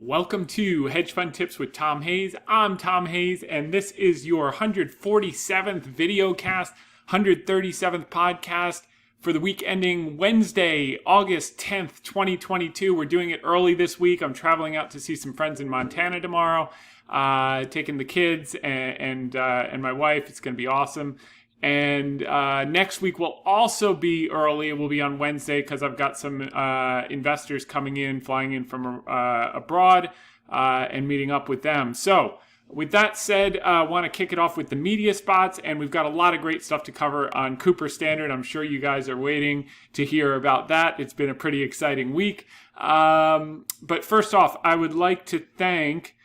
Welcome to Hedge Fund Tips with Tom Hayes. I'm Tom Hayes, and this is your 147th VideoCast, 137th podcast for the week ending Wednesday, August 10th, 2022. We're doing it early this week. I'm traveling out to see some friends in Montana tomorrow, taking the kids and my wife. It's going to be awesome. And next week will also be early. It will be on Wednesday because I've got some investors flying in from abroad and meeting up with them. So with that said, I want to kick it off with the media spots. And we've got a lot of great stuff to cover on Cooper Standard. I'm sure you guys are waiting to hear about that. It's been a pretty exciting week. But first off, I would like to thank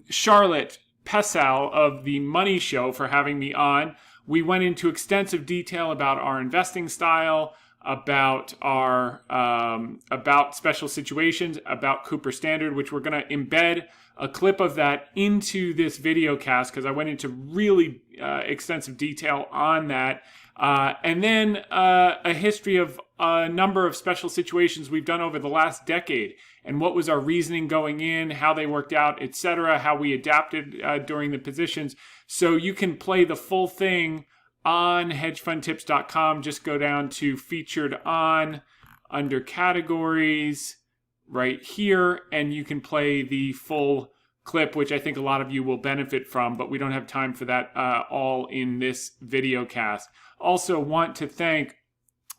Charlotte Pesal of the Money Show for having me on. We went into extensive detail about our investing style, about our about special situations, about Cooper Standard, which we're going to embed a clip of that into this video cast because I went into really extensive detail on that. And then a history of a number of special situations we've done over the last decade and what was our reasoning going in, how they worked out, etc., how we adapted during the positions. So you can play the full thing on hedgefundtips.com. Just go down to featured on under categories right here, and you can play the full clip, which I think a lot of you will benefit from, but we don't have time for that all in this video cast. Also want to thank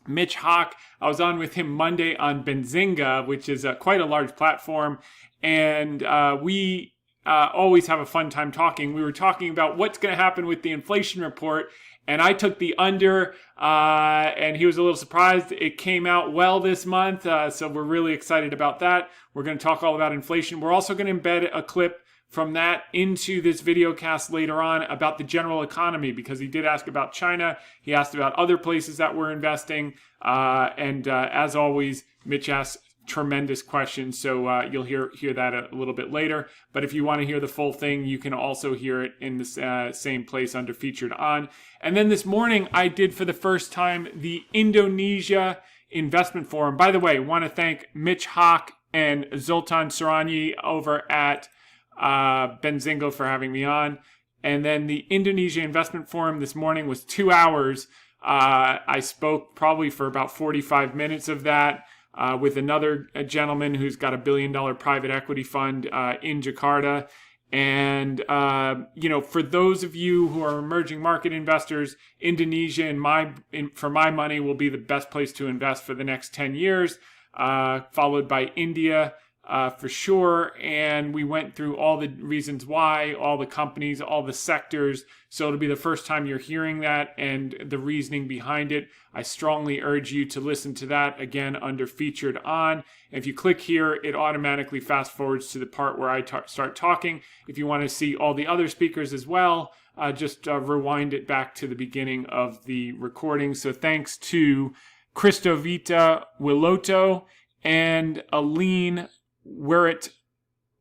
Mitch Hawk. I was on with him Monday on Benzinga, which is quite a large platform, and we always have a fun time talking. We were talking about what's going to happen with the inflation report, and I took the under, and he was a little surprised. It came out well this month, so we're really excited about that. We're going to talk all about inflation. We're also going to embed a clip from that into this video cast later on about the general economy, because he did ask about China. He asked about other places that we're investing. And as always, Mitch asks tremendous questions. So you'll hear that a little bit later. But if you want to hear the full thing, you can also hear it in the same place under featured on. And then this morning, I did for the first time the Indonesia Investment Forum. By the way, I want to thank Mitch Hawk and Zoltan Saranyi over at Benzingo for having me on. And then the Indonesia Investment Forum this morning was 2 hours. I spoke probably for about 45 minutes of that with another gentleman who's got $1 billion private equity fund in Jakarta. And, for those of you who are emerging market investors, Indonesia, for my money, will be the best place to invest for the next 10 years, followed by India. For sure, and we went through all the reasons why, all the companies, all the sectors, so it'll be the first time you're hearing that and the reasoning behind it. I strongly urge you to listen to that, again, under featured on. If you click here, it automatically fast forwards to the part where I start talking. If you want to see all the other speakers as well, just rewind it back to the beginning of the recording. So thanks to Cristovita Willoto and Aline Wirit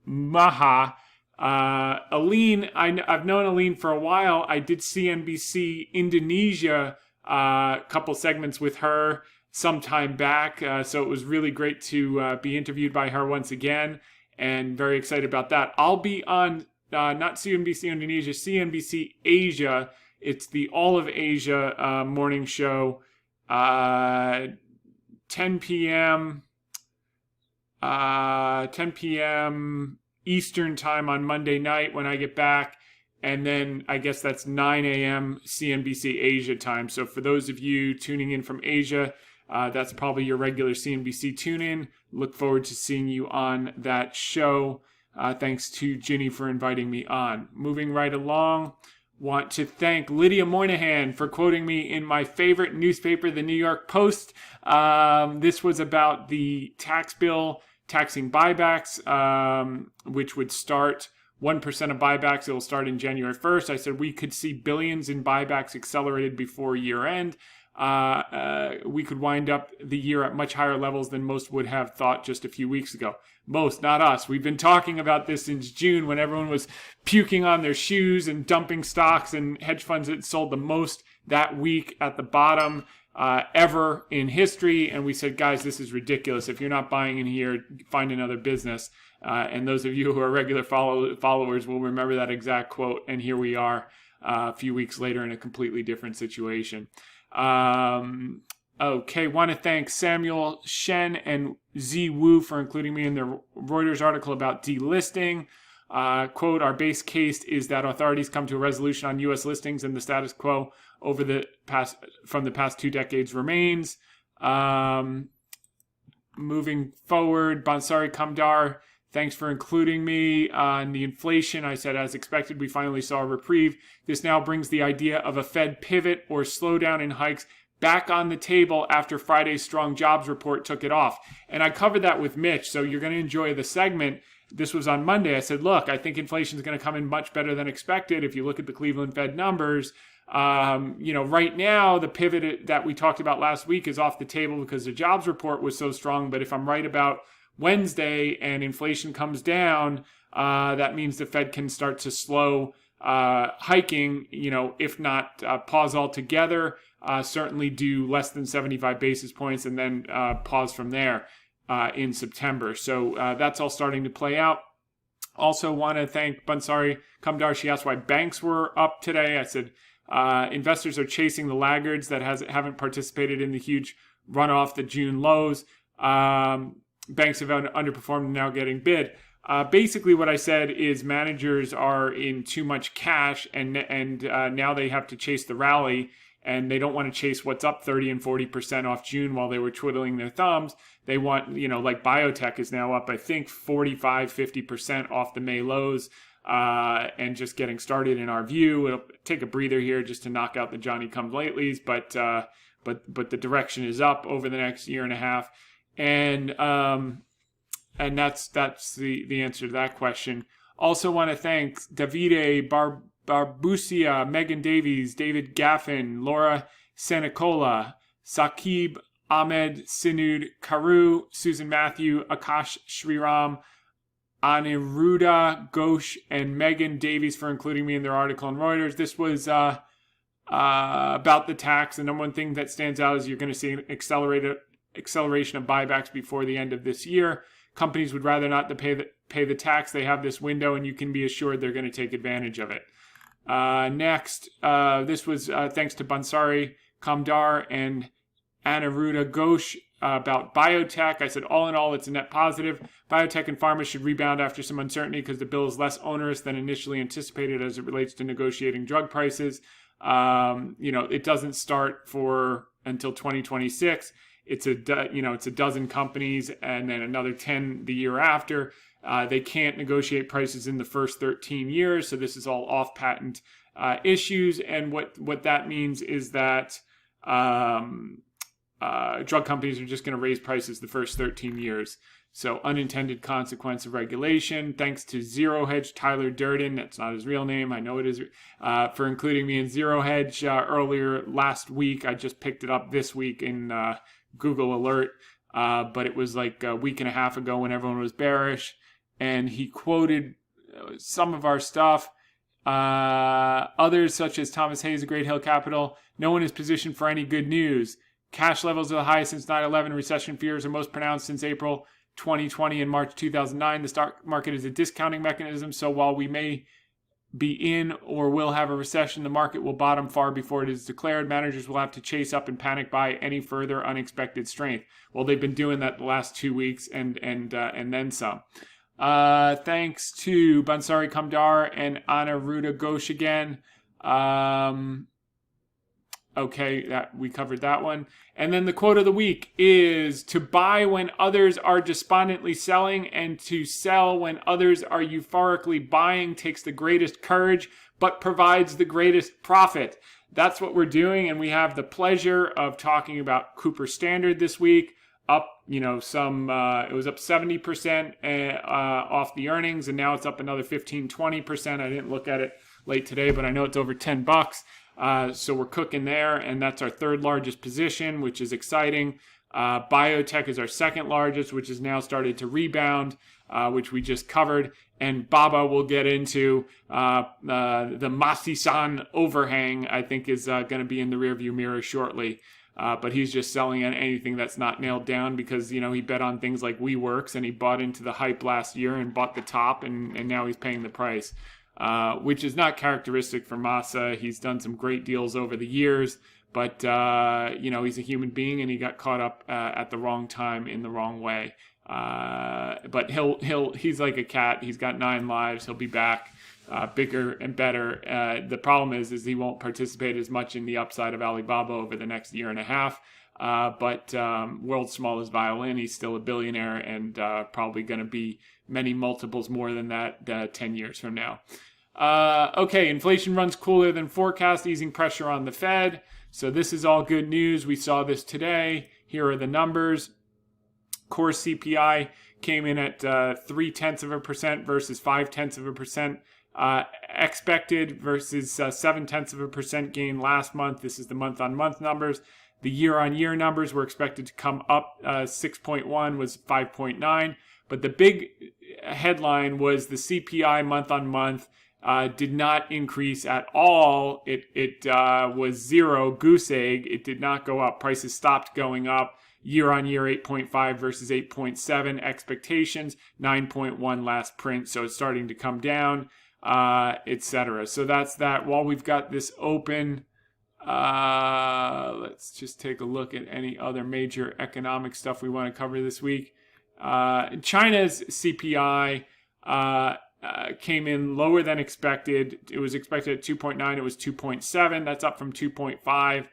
Maha. Aline, I've known Aline for a while. I did CNBC Indonesia couple segments with her some time back. So it was really great to be interviewed by her once again, and very excited about that. I'll be on not CNBC Indonesia, CNBC Asia. It's the All of Asia morning show, 10 p.m. 10 p.m. Eastern time on Monday night when I get back. And then I guess that's 9 a.m. CNBC Asia time. So for those of you tuning in from Asia, that's probably your regular CNBC tune-in. Look forward to seeing you on that show. Thanks to Ginny for inviting me on. Moving right along, want to thank Lydia Moynihan for quoting me in my favorite newspaper, the New York Post. This was about the tax bill taxing buybacks, which would start 1% of buybacks. It will start in January 1st. I said we could see billions in buybacks accelerated before year end. We could wind up the year at much higher levels than most would have thought just a few weeks ago. Most, not us. We've been talking about this since June when everyone was puking on their shoes and dumping stocks, and hedge funds that sold the most that week at the bottom. ever in history. And we said, guys, this is ridiculous. If you're not buying in here, find another business. And those of you who are regular followers will remember that exact quote. And here we are a few weeks later in a completely different situation. Okay, want to thank Samuel Shen and Z Wu for including me in the Reuters article about delisting. Quote, our base case is that authorities come to a resolution on U.S. listings and the status quo from the past 2 decades remains. Moving forward, Bansari Kamdar, thanks for including me on the inflation. I said, as expected, we finally saw a reprieve. This now brings the idea of a Fed pivot or slowdown in hikes back on the table after Friday's strong jobs report took it off. And I covered that with Mitch, so you're going to enjoy the segment. This was on Monday. I said, look, I think inflation is going to come in much better than expected. If you look at the Cleveland Fed numbers, right now, the pivot that we talked about last week is off the table because the jobs report was so strong. But if I'm right about Wednesday and inflation comes down, that means the Fed can start to slow hiking, if not pause altogether, certainly do less than 75 basis points and then pause from there in September. So that's all starting to play out. Also want to thank Bansari Kamdar. She asked why banks were up today. I said investors are chasing the laggards that haven't participated in the huge runoff, the June lows. Banks have underperformed and now getting bid. Basically what I said is managers are in too much cash and now they have to chase the rally, and they don't want to chase what's up 30 and 40% off June while they were twiddling their thumbs. They want, like biotech is now up, I think 45, 50% off the May lows, and just getting started in our view. It'll take a breather here just to knock out the Johnny-come-latelys, but the direction is up over the next year and a half. And that's the answer to that question. Also want to thank Davide Barbusia, Megan Davies, David Gaffin, Laura Sanicola, Saqib Ahmed, Sinud Karu, Susan Matthew, Akash Shriram, Aniruddha Ghosh, and Megan Davies for including me in their article on Reuters. This was about the tax. The number one thing that stands out is you're going to see an acceleration of buybacks before the end of this year. Companies would rather not pay the tax. They have this window, and you can be assured they're going to take advantage of it. Next, this was thanks to Bansari Kamdar and Aniruddha Ghosh about biotech. I said, all in all, it's a net positive. Biotech and pharma should rebound after some uncertainty because the bill is less onerous than initially anticipated as it relates to negotiating drug prices. It doesn't start until 2026. It's a dozen companies and then another 10 the year after. They can't negotiate prices in the first 13 years. So this is all off patent issues. And what that means is that drug companies are just going to raise prices the first 13 years. So unintended consequence of regulation. Thanks to Zero Hedge, Tyler Durden, that's not his real name, I know it is, for including me in Zero Hedge earlier last week. I just picked it up this week in Google Alert, but it was like a week and a half ago when everyone was bearish. And he quoted some of our stuff. Others, such as Thomas Hayes of Great Hill Capital, no one is positioned for any good news. Cash levels are the highest since 9/11. Recession fears are most pronounced since April 2020 and March 2009. The stock market is a discounting mechanism, so while we may be in or will have a recession, the market will bottom far before it is declared. Managers will have to chase up and panic buy any further unexpected strength. Well, they've been doing that the last 2 weeks and then some. Thanks to Bansari Kamdar and Aniruddha Ghosh again. Okay, we covered that one. And then the quote of the week is to buy when others are despondently selling and to sell when others are euphorically buying takes the greatest courage but provides the greatest profit. That's what we're doing, and we have the pleasure of talking about Cooper Standard this week. Up, it was up 70% off the earnings, and now it's up another 15-20%. I didn't look at it late today, but I know it's over $10. So we're cooking there, and that's our third largest position, which is exciting. Biotech is our second largest, which has now started to rebound, which we just covered. And Baba will get into the Masisan overhang, I think is going to be in the rearview mirror shortly. But he's just selling on anything that's not nailed down because, he bet on things like WeWorks and he bought into the hype last year and bought the top and now he's paying the price, which is not characteristic for Masa. He's done some great deals over the years, but, he's a human being and he got caught up at the wrong time in the wrong way. But he's like a cat. He's got 9 lives. He'll be back. Bigger and better. The problem is he won't participate as much in the upside of Alibaba over the next year and a half. But world's smallest violin, he's still a billionaire and probably going to be many multiples more than that 10 years from now. Okay, inflation runs cooler than forecast, easing pressure on the Fed. So this is all good news. We saw this today. Here are the numbers. Core CPI came in at 0.3% versus 0.5% expected versus 0.7% gain last month. This is the month-on-month numbers. The year-on-year numbers were expected to come up. 6.1 was 5.9. But the big headline was the CPI month-on-month did not increase at all. It was zero, goose egg. It did not go up. Prices stopped going up. Year-on-year 8.5 versus 8.7 expectations, 9.1 last print. So it's starting to come down, etc. So that's that. While we've got this open, let's just take a look at any other major economic stuff we want to cover this week. China's CPI came in lower than expected. It was expected at 2.9. It was 2.7. That's up from 2.5.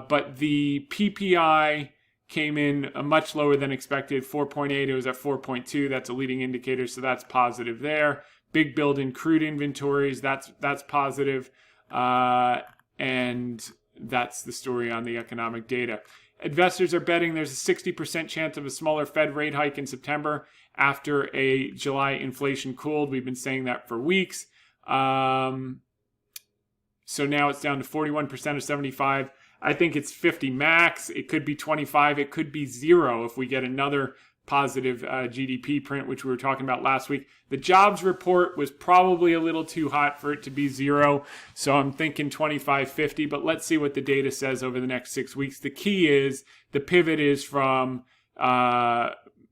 But the PPI came in much lower than expected, 4.8. It was at 4.2. That's a leading indicator, so that's positive there. Big build in crude inventories, that's positive. And that's the story on the economic data. Investors are betting there's a 60% chance of a smaller Fed rate hike in September after a July inflation cooled. We've been saying that for weeks. So now it's down to 41% of 75. I think it's 50 max. It could be 25. It could be 0 if we get another positive GDP print, which we were talking about last week. The jobs report was probably a little too hot for it to be 0. So I'm thinking 25, 50. But let's see what the data says over the next 6 weeks. The key is the pivot is from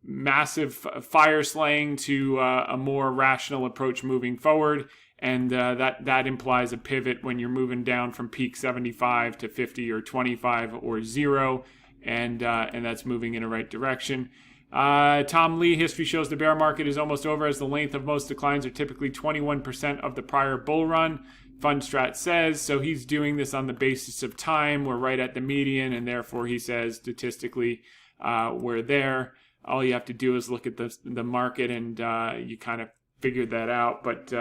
massive fire slaying to a more rational approach moving forward. And that implies a pivot when you're moving down from peak 75 to 50 or 25 or 0, and that's moving in the right direction. Tom Lee, history shows the bear market is almost over as the length of most declines are typically 21% of the prior bull run. Fundstrat says, so he's doing this on the basis of time. We're right at the median, and therefore he says statistically we're there. All you have to do is look at the market, and you kind of figured that out, but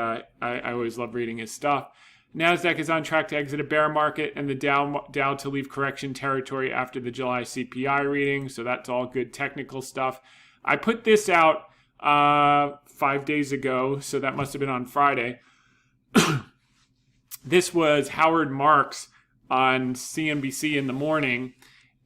I always love reading his stuff. NASDAQ is on track to exit a bear market and the Dow to leave correction territory after the July CPI reading, so that's all good technical stuff. I put this out 5 days ago, so that must have been on Friday. This was Howard Marks on CNBC in the morning,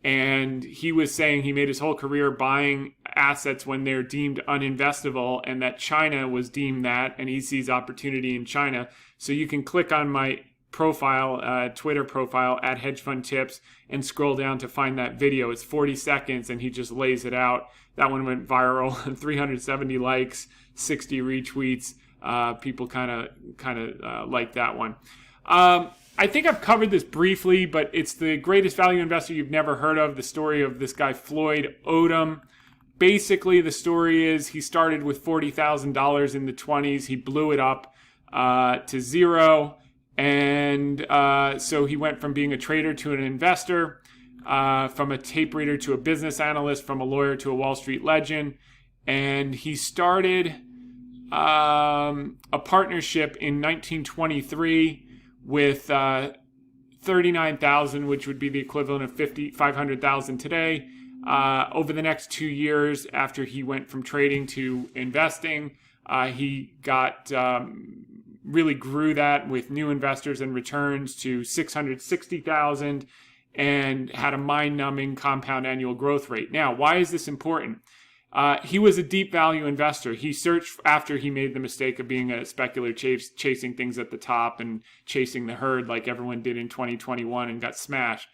and he was saying he made his whole career buying assets when they're deemed uninvestable, and that China was deemed that, and he sees opportunity in China. So you can click on my profile, Twitter profile, at Hedge Fund Tips, and scroll down to find that video. It's 40 seconds, and he just lays it out. That one went viral, 370 likes, 60 retweets. People kind of like that one. I think I've covered this briefly, but it's the greatest value investor you've never heard of, the story of this guy, Floyd Odom. Basically, the story is he started with $40,000 in the 20s. He blew it up to 0. And so he went from being a trader to an investor, from a tape reader to a business analyst, from a lawyer to a Wall Street legend. And he started a partnership in 1923 with 39,000, which would be the equivalent of 500,000 today. Over the next 2 years, after he went from trading to investing, he got really grew that with new investors and returns to 660,000 and had a mind-numbing compound annual growth rate. Now, why is this important? He was a deep value investor. He searched after he made the mistake of being a speculator, chasing things at the top and chasing the herd like everyone did in 2021 and got smashed.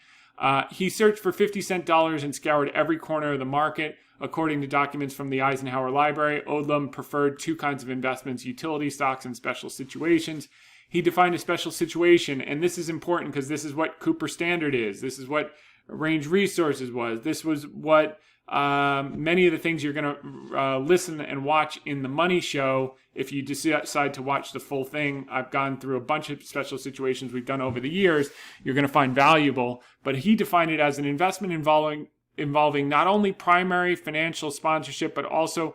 He searched for 50-cent dollars and scoured every corner of the market. According to documents from the Eisenhower Library, Odlum preferred two kinds of investments: utility stocks and special situations. He defined a special situation, and this is important because this is what Cooper Standard is. This is what Range Resources was. This was what many of the things you're going to listen and watch in the Money Show. If you decide to watch the full thing, I've gone through a bunch of special situations we've done over the years. You're going to find valuable. But he defined it as an investment involving not only primary financial sponsorship, but also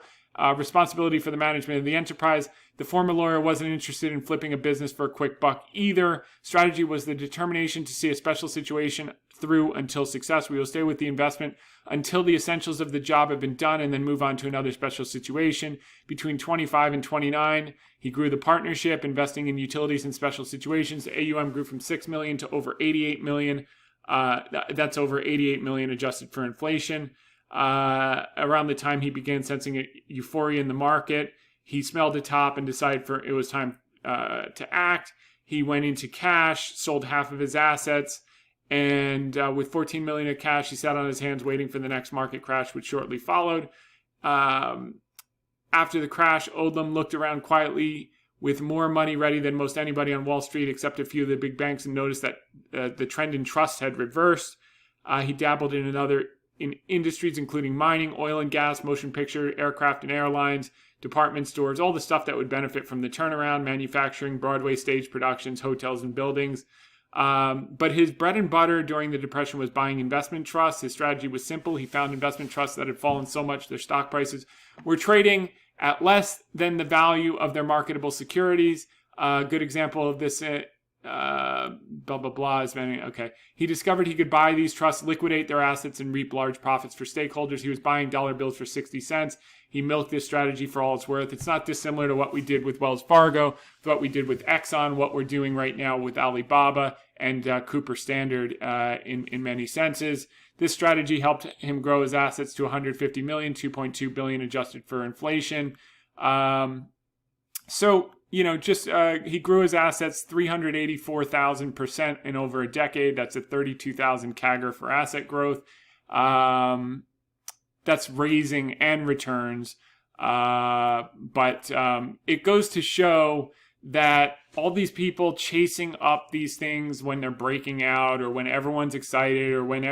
responsibility for the management of the enterprise. The former lawyer wasn't interested in flipping a business for a quick buck either. Strategy was the determination to see a special situation through until success. We will stay with the investment until the essentials of the job have been done and then move on to another special situation. Between 25 and 29, he grew the partnership, investing in utilities and special situations. The AUM grew from 6 million to over 88 million. That's over 88 million adjusted for inflation. Around the time he began sensing a euphoria in the market, he smelled the top and decided it was time to act. He went into cash, sold half of his assets, and with 14 million of cash, he sat on his hands waiting for the next market crash, which shortly followed. After the crash, Odlum looked around quietly with more money ready than most anybody on Wall Street, except a few of the big banks, and noticed that the trend in trusts had reversed. He dabbled in industries including mining, oil and gas, motion picture, aircraft and airlines, department stores, all the stuff that would benefit from the turnaround, manufacturing, Broadway stage productions, hotels and buildings. But his bread and butter during the Depression was buying investment trusts. His strategy was simple. He found investment trusts that had fallen so much their stock prices were trading at less than the value of their marketable securities. A good example of this, blah, blah, blah, is okay. He discovered he could buy these trusts, liquidate their assets, and reap large profits for stakeholders. He was buying dollar bills for 60 cents. He milked this strategy for all it's worth. It's not dissimilar to what we did with Wells Fargo, what we did with Exxon, what we're doing right now with Alibaba and Cooper Standard in many senses. This strategy helped him grow his assets to 150 million, 2.2 billion adjusted for inflation. He grew his assets 384,000% in over a decade. That's a 32,000 CAGR for asset growth. That's raising and returns. But it goes to show that all these people chasing up these things when they're breaking out, or when everyone's excited, or when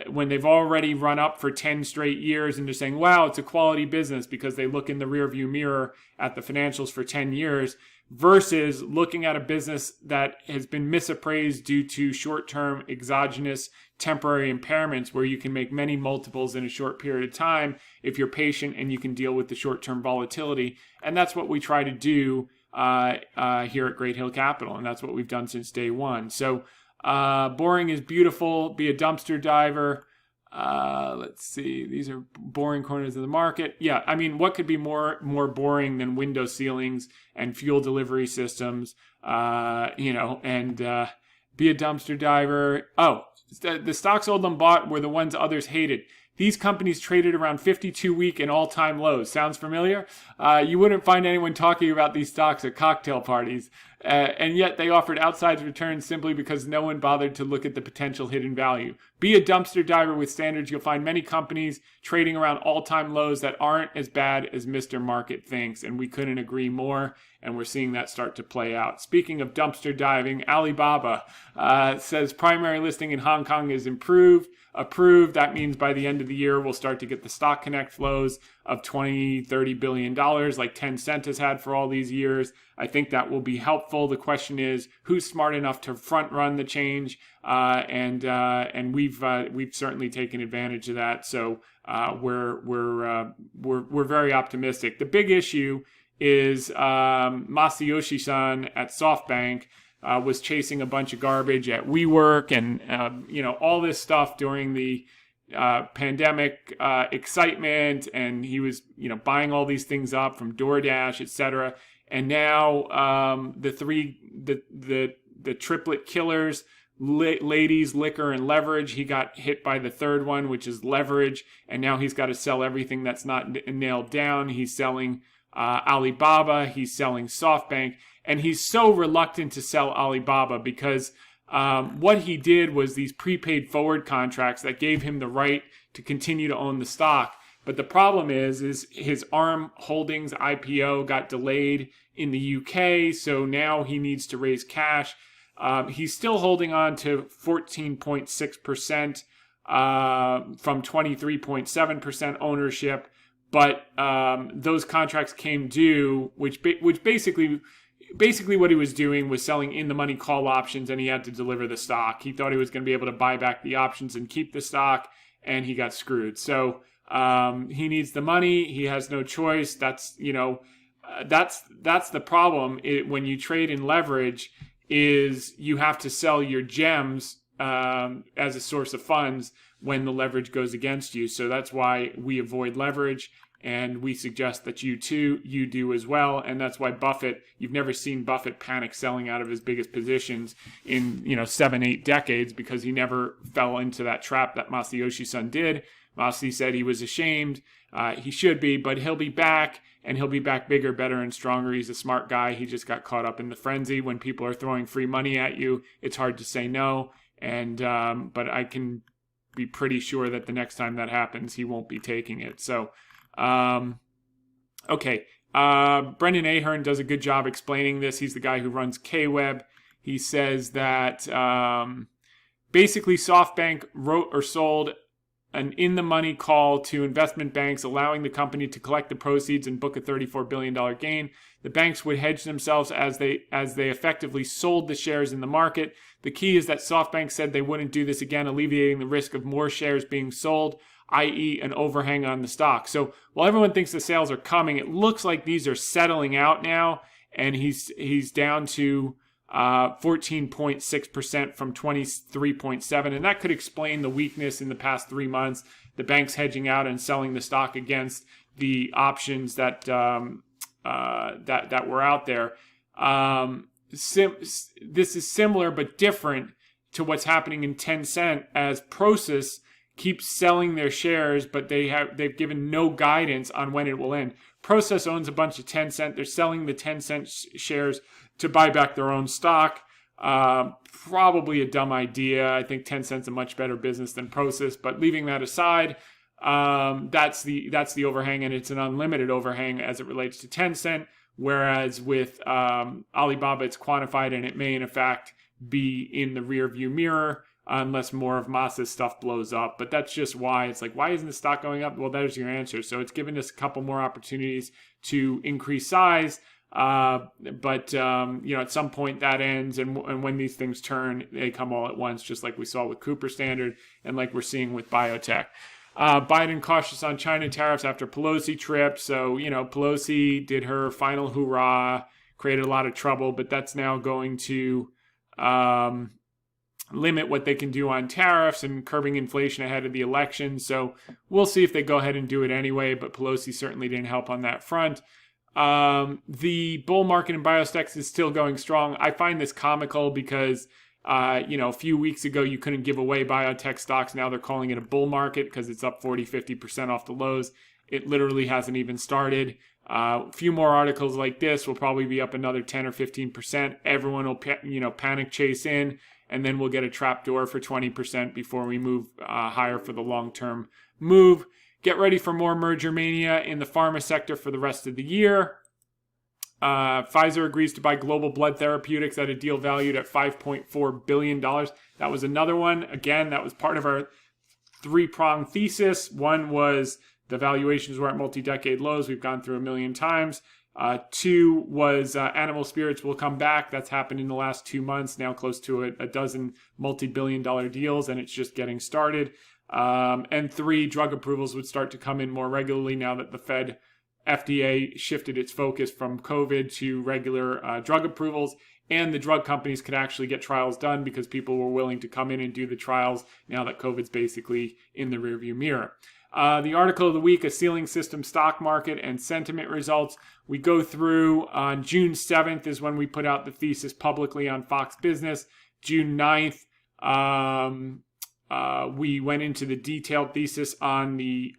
when they've already run up for 10 straight years and they're saying, wow, it's a quality business because they look in the rearview mirror at the financials for 10 years, versus looking at a business that has been misappraised due to short-term exogenous temporary impairments, where you can make many multiples in a short period of time if you're patient and you can deal with the short-term volatility. And that's what we try to do here at Great Hill Capital, and that's what we've done since day one. So boring is beautiful. Be a dumpster diver. Let's see. These are boring corners of the market. Yeah, I mean, what could be more boring than window ceilings and fuel delivery systems? And be a dumpster diver. Oh, the stocks Odlum bought were the ones others hated. These companies traded around 52-week and all-time lows. Sounds familiar? You wouldn't find anyone talking about these stocks at cocktail parties. And yet they offered outsized returns simply because no one bothered to look at the potential hidden value. Be a dumpster diver with standards. You'll find many companies trading around all-time lows that aren't as bad as Mr. Market thinks. And we couldn't agree more. And we're seeing that start to play out. Speaking of dumpster diving, Alibaba says primary listing in Hong Kong is approved. That means by the end of the year, we'll start to get the Stock Connect flows of $20-30 billion like Tencent has had for all these years. I think that will be helpful. The question is, who's smart enough to front run the change? And we've certainly taken advantage of that. So we're very optimistic. The big issue is Masayoshi-san at SoftBank was chasing a bunch of garbage at WeWork and all this stuff during the pandemic excitement, and he was buying all these things up from DoorDash, etc. And now the triplet killers, ladies, liquor, and leverage. He got hit by the third one, which is leverage, and now he's got to sell everything that's not nailed down. He's selling Alibaba, he's selling SoftBank, and he's so reluctant to sell Alibaba because What he did was these prepaid forward contracts that gave him the right to continue to own the stock. But the problem is his ARM Holdings IPO got delayed in the UK, so now he needs to raise cash. He's still holding on to 14.6% from 23.7% ownership, but those contracts came due, which basically what he was doing was selling in the money call options, and he had to deliver the stock. He thought he was going to be able to buy back the options and keep the stock, and he got screwed. So he needs the money. He has no choice. That's the problem. When you trade in leverage, is you have to sell your gems as a source of funds when the leverage goes against you. So that's why we avoid leverage, and we suggest that you do as well. And that's why you've never seen Buffett panic selling out of his biggest positions in 7-8 decades, because he never fell into that trap that Masayoshi-san did. Masi said he was ashamed. He should be, but he'll be back, and he'll be back bigger, better, and stronger. He's a smart guy. He just got caught up in the frenzy. When people are throwing free money at you, it's hard to say no. And but I can be pretty sure that the next time that happens, he won't be taking it. So, okay. Brendan Ahern does a good job explaining this. He's the guy who runs KWeb. He says that basically SoftBank wrote or sold an in-the-money call to investment banks, allowing the company to collect the proceeds and book a $34 billion gain. The banks would hedge themselves as they effectively sold the shares in the market. The key is that SoftBank said they wouldn't do this again, alleviating the risk of more shares being sold, i.e. an overhang on the stock. So while everyone thinks the sales are coming, it looks like these are settling out now, and he's down to 14.6% from 23.7%, and that could explain the weakness in the past 3 months. The banks hedging out and selling the stock against the options that were out there. This is similar but different to what's happening in Tencent, as Prosus keeps selling their shares, but they've given no guidance on when it will end. Prosus owns a bunch of Tencent. They're selling the Tencent shares to buy back their own stock. Probably a dumb idea. I think Tencent's a much better business than Prosus. But leaving that aside, that's the overhang, and it's an unlimited overhang as it relates to Tencent. Whereas with Alibaba, it's quantified, and it may in fact be in the rear view mirror unless more of Masa's stuff blows up. But that's just why it's like, why isn't the stock going up? Well, there's your answer. So it's given us a couple more opportunities to increase size. But at some point that ends, and when these things turn, they come all at once, just like we saw with Cooper Standard and like we're seeing with biotech. Biden cautious on China tariffs after Pelosi trip. So, Pelosi did her final hoorah, created a lot of trouble, but that's now going to limit what they can do on tariffs and curbing inflation ahead of the election. So we'll see if they go ahead and do it anyway, but Pelosi certainly didn't help on that front. The bull market in biotech is still going strong. I find this comical because, a few weeks ago, you couldn't give away biotech stocks. Now they're calling it a bull market because it's up 50% off the lows. It literally hasn't even started. A few more articles like this will probably be up another 10 or 15%. Everyone will, panic chase in, and then we'll get a trapdoor for 20% before we move higher for the long-term move. Get ready for more merger mania in the pharma sector for the rest of the year. Pfizer agrees to buy Global Blood Therapeutics at a deal valued at $5.4 billion. That was another one. Again, that was part of our three-pronged thesis. One was the valuations were at multi-decade lows. We've gone through a million times. Two was animal spirits will come back. That's happened in the last 2 months, now close to a dozen multi-billion-dollar deals, and it's just getting started. And three, drug approvals would start to come in more regularly now that the FDA shifted its focus from COVID to regular drug approvals, and the drug companies could actually get trials done because people were willing to come in and do the trials now that COVID's basically in the rearview mirror. The article of the week, a ceiling system stock market and sentiment results. We go through on June 7th is when we put out the thesis publicly on Fox Business. June 9th, we went into the detailed thesis on the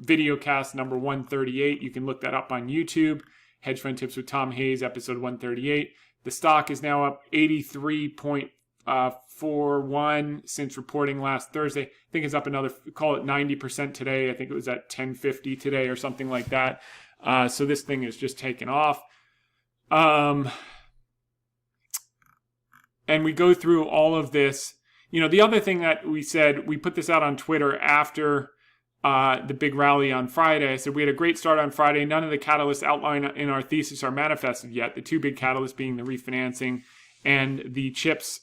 VideoCast number 138. You can look that up on YouTube. Hedge Fund Tips with Tom Hayes, episode 138. The stock is now up 83.41 since reporting last Thursday. I think it's up another, call it 90% today. I think it was at 1050 today or something like that. So this thing is just taken off. And we go through all of this. You know, the other thing that we said, we put this out on Twitter after the big rally on Friday. I said we had a great start on Friday. None of the catalysts outlined in our thesis are manifested yet. The two big catalysts being the refinancing and the chips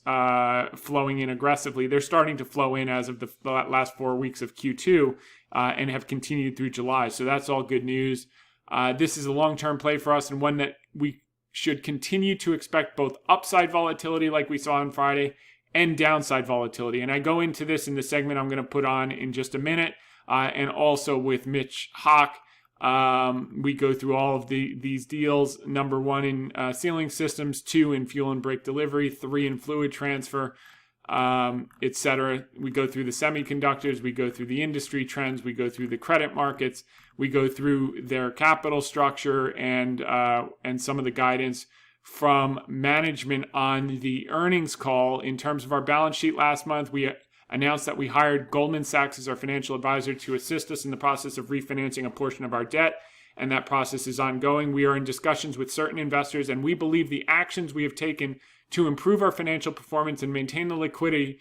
flowing in aggressively. They're starting to flow in as of the last 4 weeks of Q2 and have continued through July. So that's all good news. This is a long-term play for us, and one that we should continue to expect both upside volatility like we saw on Friday and downside volatility. And I go into this in the segment I'm going to put on in just a minute. And also with Mitch Hawk, we go through all of these deals. Number 1 in sealing systems, 2 in fuel and brake delivery, 3 in fluid transfer, etc. We go through the semiconductors, we go through the industry trends, we go through the credit markets, we go through their capital structure and some of the guidance from management on the earnings call. In terms of our balance sheet last month, we announced that we hired Goldman Sachs as our financial advisor to assist us in the process of refinancing a portion of our debt, and that process is ongoing. We are in discussions with certain investors, and we believe the actions we have taken to improve our financial performance and maintain the liquidity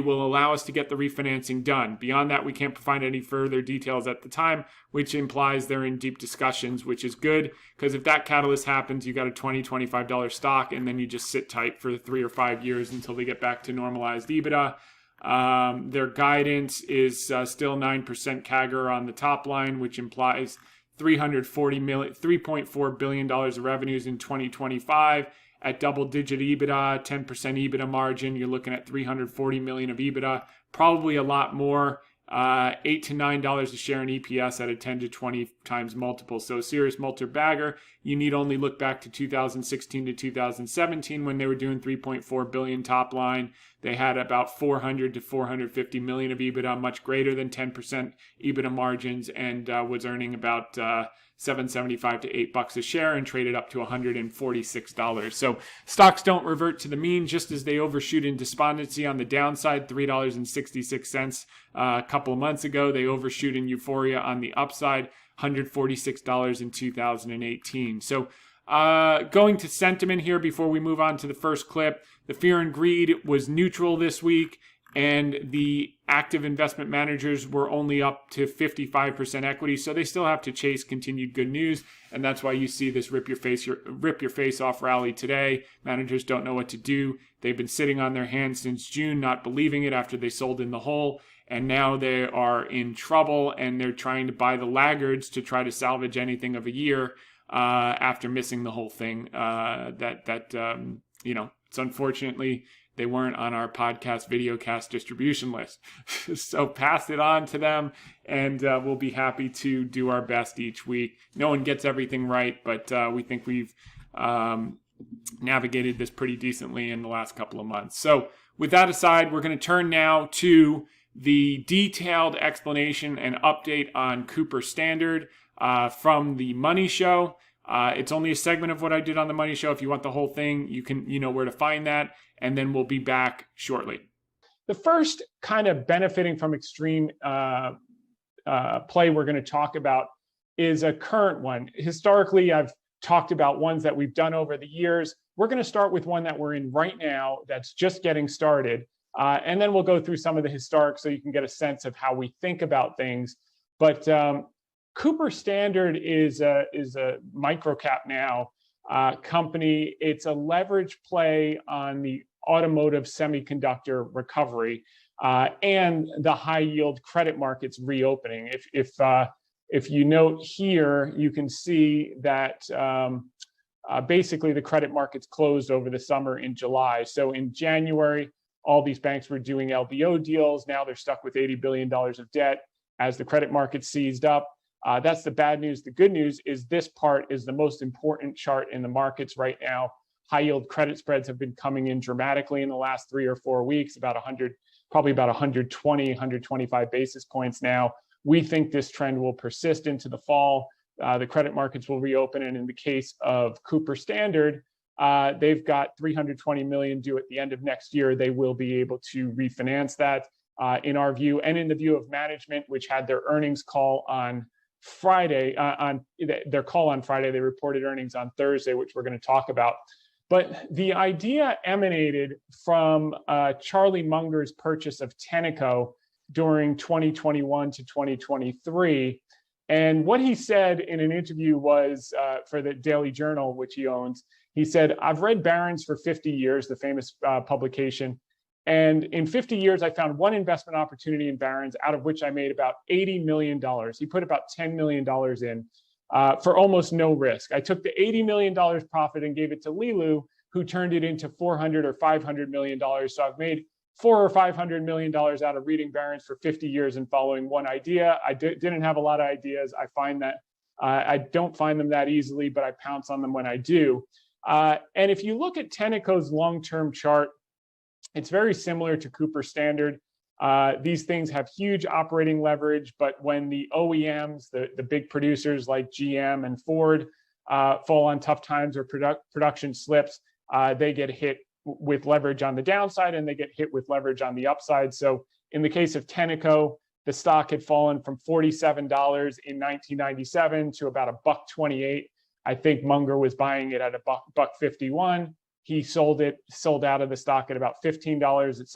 will allow us to get the refinancing done. Beyond that, we can't provide any further details at the time, which implies they're in deep discussions, which is good, because if that catalyst happens, you got a $20, $25 stock, and then you just sit tight for 3 or 5 years until they get back to normalized EBITDA. Their guidance is still 9% CAGR on the top line, which implies $3.4 billion of revenues in 2025 at double-digit EBITDA, 10% EBITDA margin. You're looking at $340 million of EBITDA, probably a lot more. $8 to $9 a share in EPS at a 10 to 20 times multiple. So serious multi-bagger. You need only look back to 2016 to 2017 when they were doing 3.4 billion top line. They had about 400 to 450 million of EBITDA, much greater than 10% EBITDA margins, and was earning about $7.75 to $8 a share and traded up to $146. So stocks don't revert to the mean, just as they overshoot in despondency on the downside, $3.66 a couple of months ago. They overshoot in euphoria on the upside, $146 in 2018. So going to sentiment here before we move on to the first clip. The fear and greed was neutral this week, and the active investment managers were only up to 55% equity, so they still have to chase continued good news, and that's why you see this rip your face off rally today. Managers don't know what to do. They've been sitting on their hands since June, not believing it after they sold in the hole, and now they are in trouble, and they're trying to buy the laggards to try to salvage anything of a year after missing the whole thing. It's unfortunately they weren't on our podcast VideoCast distribution list. So pass it on to them, and we'll be happy to do our best each week. No one gets everything right, but we think we've navigated this pretty decently in the last couple of months. So with that aside, we're going to turn now to the detailed explanation and update on Cooper Standard from the Money Show. It's only a segment of what I did on the Money Show. If you want the whole thing, you know where to find that. And then we'll be back shortly. The first kind of benefiting from extreme play we're going to talk about is a current one. Historically, I've talked about ones that we've done over the years. We're going to start with one that we're in right now that's just getting started. And then we'll go through some of the historic so you can get a sense of how we think about things. But Cooper Standard is a microcap now company. It's a leverage play on the automotive semiconductor recovery and the high yield credit markets reopening. If you note here, you can see that basically the credit markets closed over the summer in July. So in January, all these banks were doing LBO deals. Now they're stuck with $80 billion of debt as the credit market seized up. That's the bad news. The good news is this part is the most important chart in the markets right now. High yield credit spreads have been coming in dramatically in the last 3 or 4 weeks, probably about 120, 125 basis points now. We think this trend will persist into the fall. The credit markets will reopen. And in the case of Cooper Standard, They've got $320 million due at the end of next year. They will be able to refinance that, in our view, and in the view of management, which had their earnings call on Friday. Their call on Friday, they reported earnings on Thursday, which we're going to talk about. But the idea emanated from Charlie Munger's purchase of Tenneco during 2021 to 2023. And what he said in an interview was for the Daily Journal, which he owns. He said, "I've read Barron's for 50 years, the famous publication. And in 50 years, I found one investment opportunity in Barron's, out of which I made about $80 million. He put about $10 million in for almost no risk. I took the $80 million profit and gave it to Lilu, who turned it into $400 or $500 million. So I've made $400 or $500 million out of reading Barron's for 50 years and following one idea. I didn't have a lot of ideas. I find that I don't find them that easily, but I pounce on them when I do." And if you look at Tenneco's long-term chart, it's very similar to Cooper Standard. These things have huge operating leverage, but when the OEMs, the big producers like GM and Ford, fall on tough times or production slips, they get hit with leverage on the downside and they get hit with leverage on the upside. So in the case of Tenneco, the stock had fallen from $47 in 1997 to about $1.28. I think Munger was buying it at $1.51. He sold out of the stock at about $15. It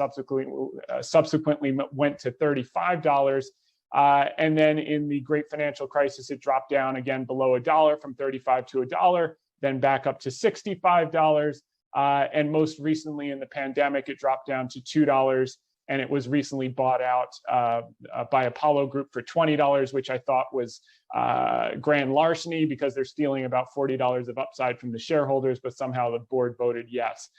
subsequently went to $35. And then in the great financial crisis, it dropped down again below $1 from $35 to $1, then back up to $65. And most recently in the pandemic, it dropped down to $2. And it was recently bought out by Apollo Group for $20, which I thought was grand larceny because they're stealing about $40 of upside from the shareholders, but somehow the board voted yes.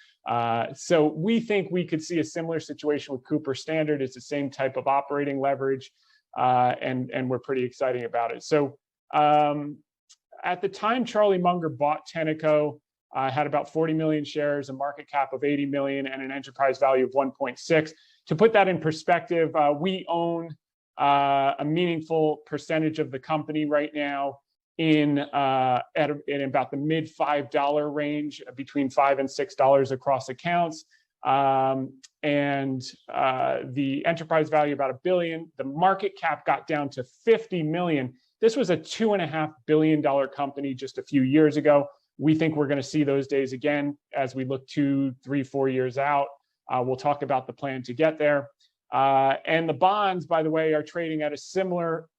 So we think we could see a similar situation with Cooper Standard. It's the same type of operating leverage, and we're pretty excited about it. So at the time Charlie Munger bought Tenneco, had about 40 million shares, a market cap of 80 million, and an enterprise value of 1.6. To put that in perspective, we own a meaningful percentage of the company right now in about the mid $5 range, between $5 and $6 across accounts. And the enterprise value about $1 billion. The market cap got down to 50 million. This was a $2.5 billion company just a few years ago. We think we're going to see those days again as we look 2, 3, 4 years out. We'll talk about the plan to get there. And the bonds, by the way, are trading at a similar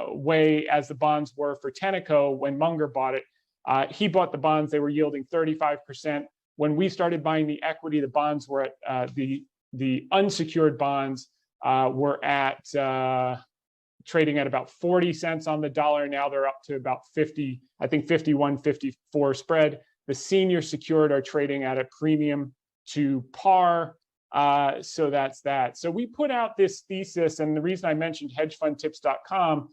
way as the bonds were for Tenneco when Munger bought it. He bought the bonds, they were yielding 35%. When we started buying the equity, the bonds were at, the unsecured bonds were at trading at about 40 cents on the dollar. Now they're up to about 50, I think 51, 54 spread. The senior secured are trading at a premium to par. So that's that. So we put out this thesis, and the reason I mentioned hedgefundtips.com,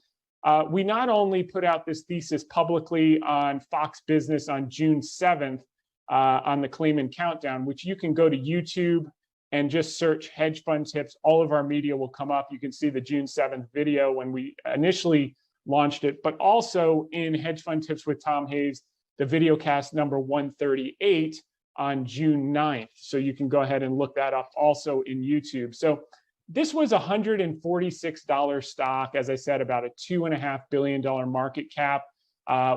we not only put out this thesis publicly on Fox Business on June 7th on the Kleeman Countdown, which you can go to YouTube and just search Hedge Fund Tips. All of our media will come up. You can see the June 7th video when we initially launched it, but also in Hedge Fund Tips with Tom Hayes, the VideoCast number 138 on June 9th. So you can go ahead and look that up also in YouTube. So this was a $146 stock, as I said, about a $2.5 billion market cap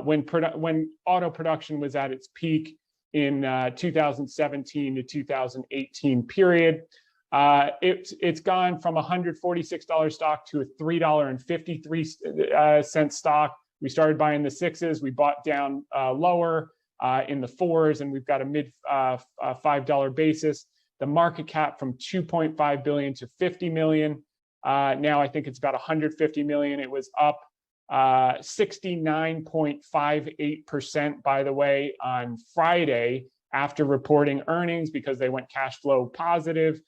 when auto production was at its peak in 2017 to 2018 period. It's gone from a $146 stock to a $3.53 stock. We started buying the sixes. We bought down lower in the fours, and we've got a mid $5 basis. The market cap from 2.5 billion to 50 million. Now I think it's about 150 million. It was up 69.58%, by the way, on Friday after reporting earnings because they went cash flow positive.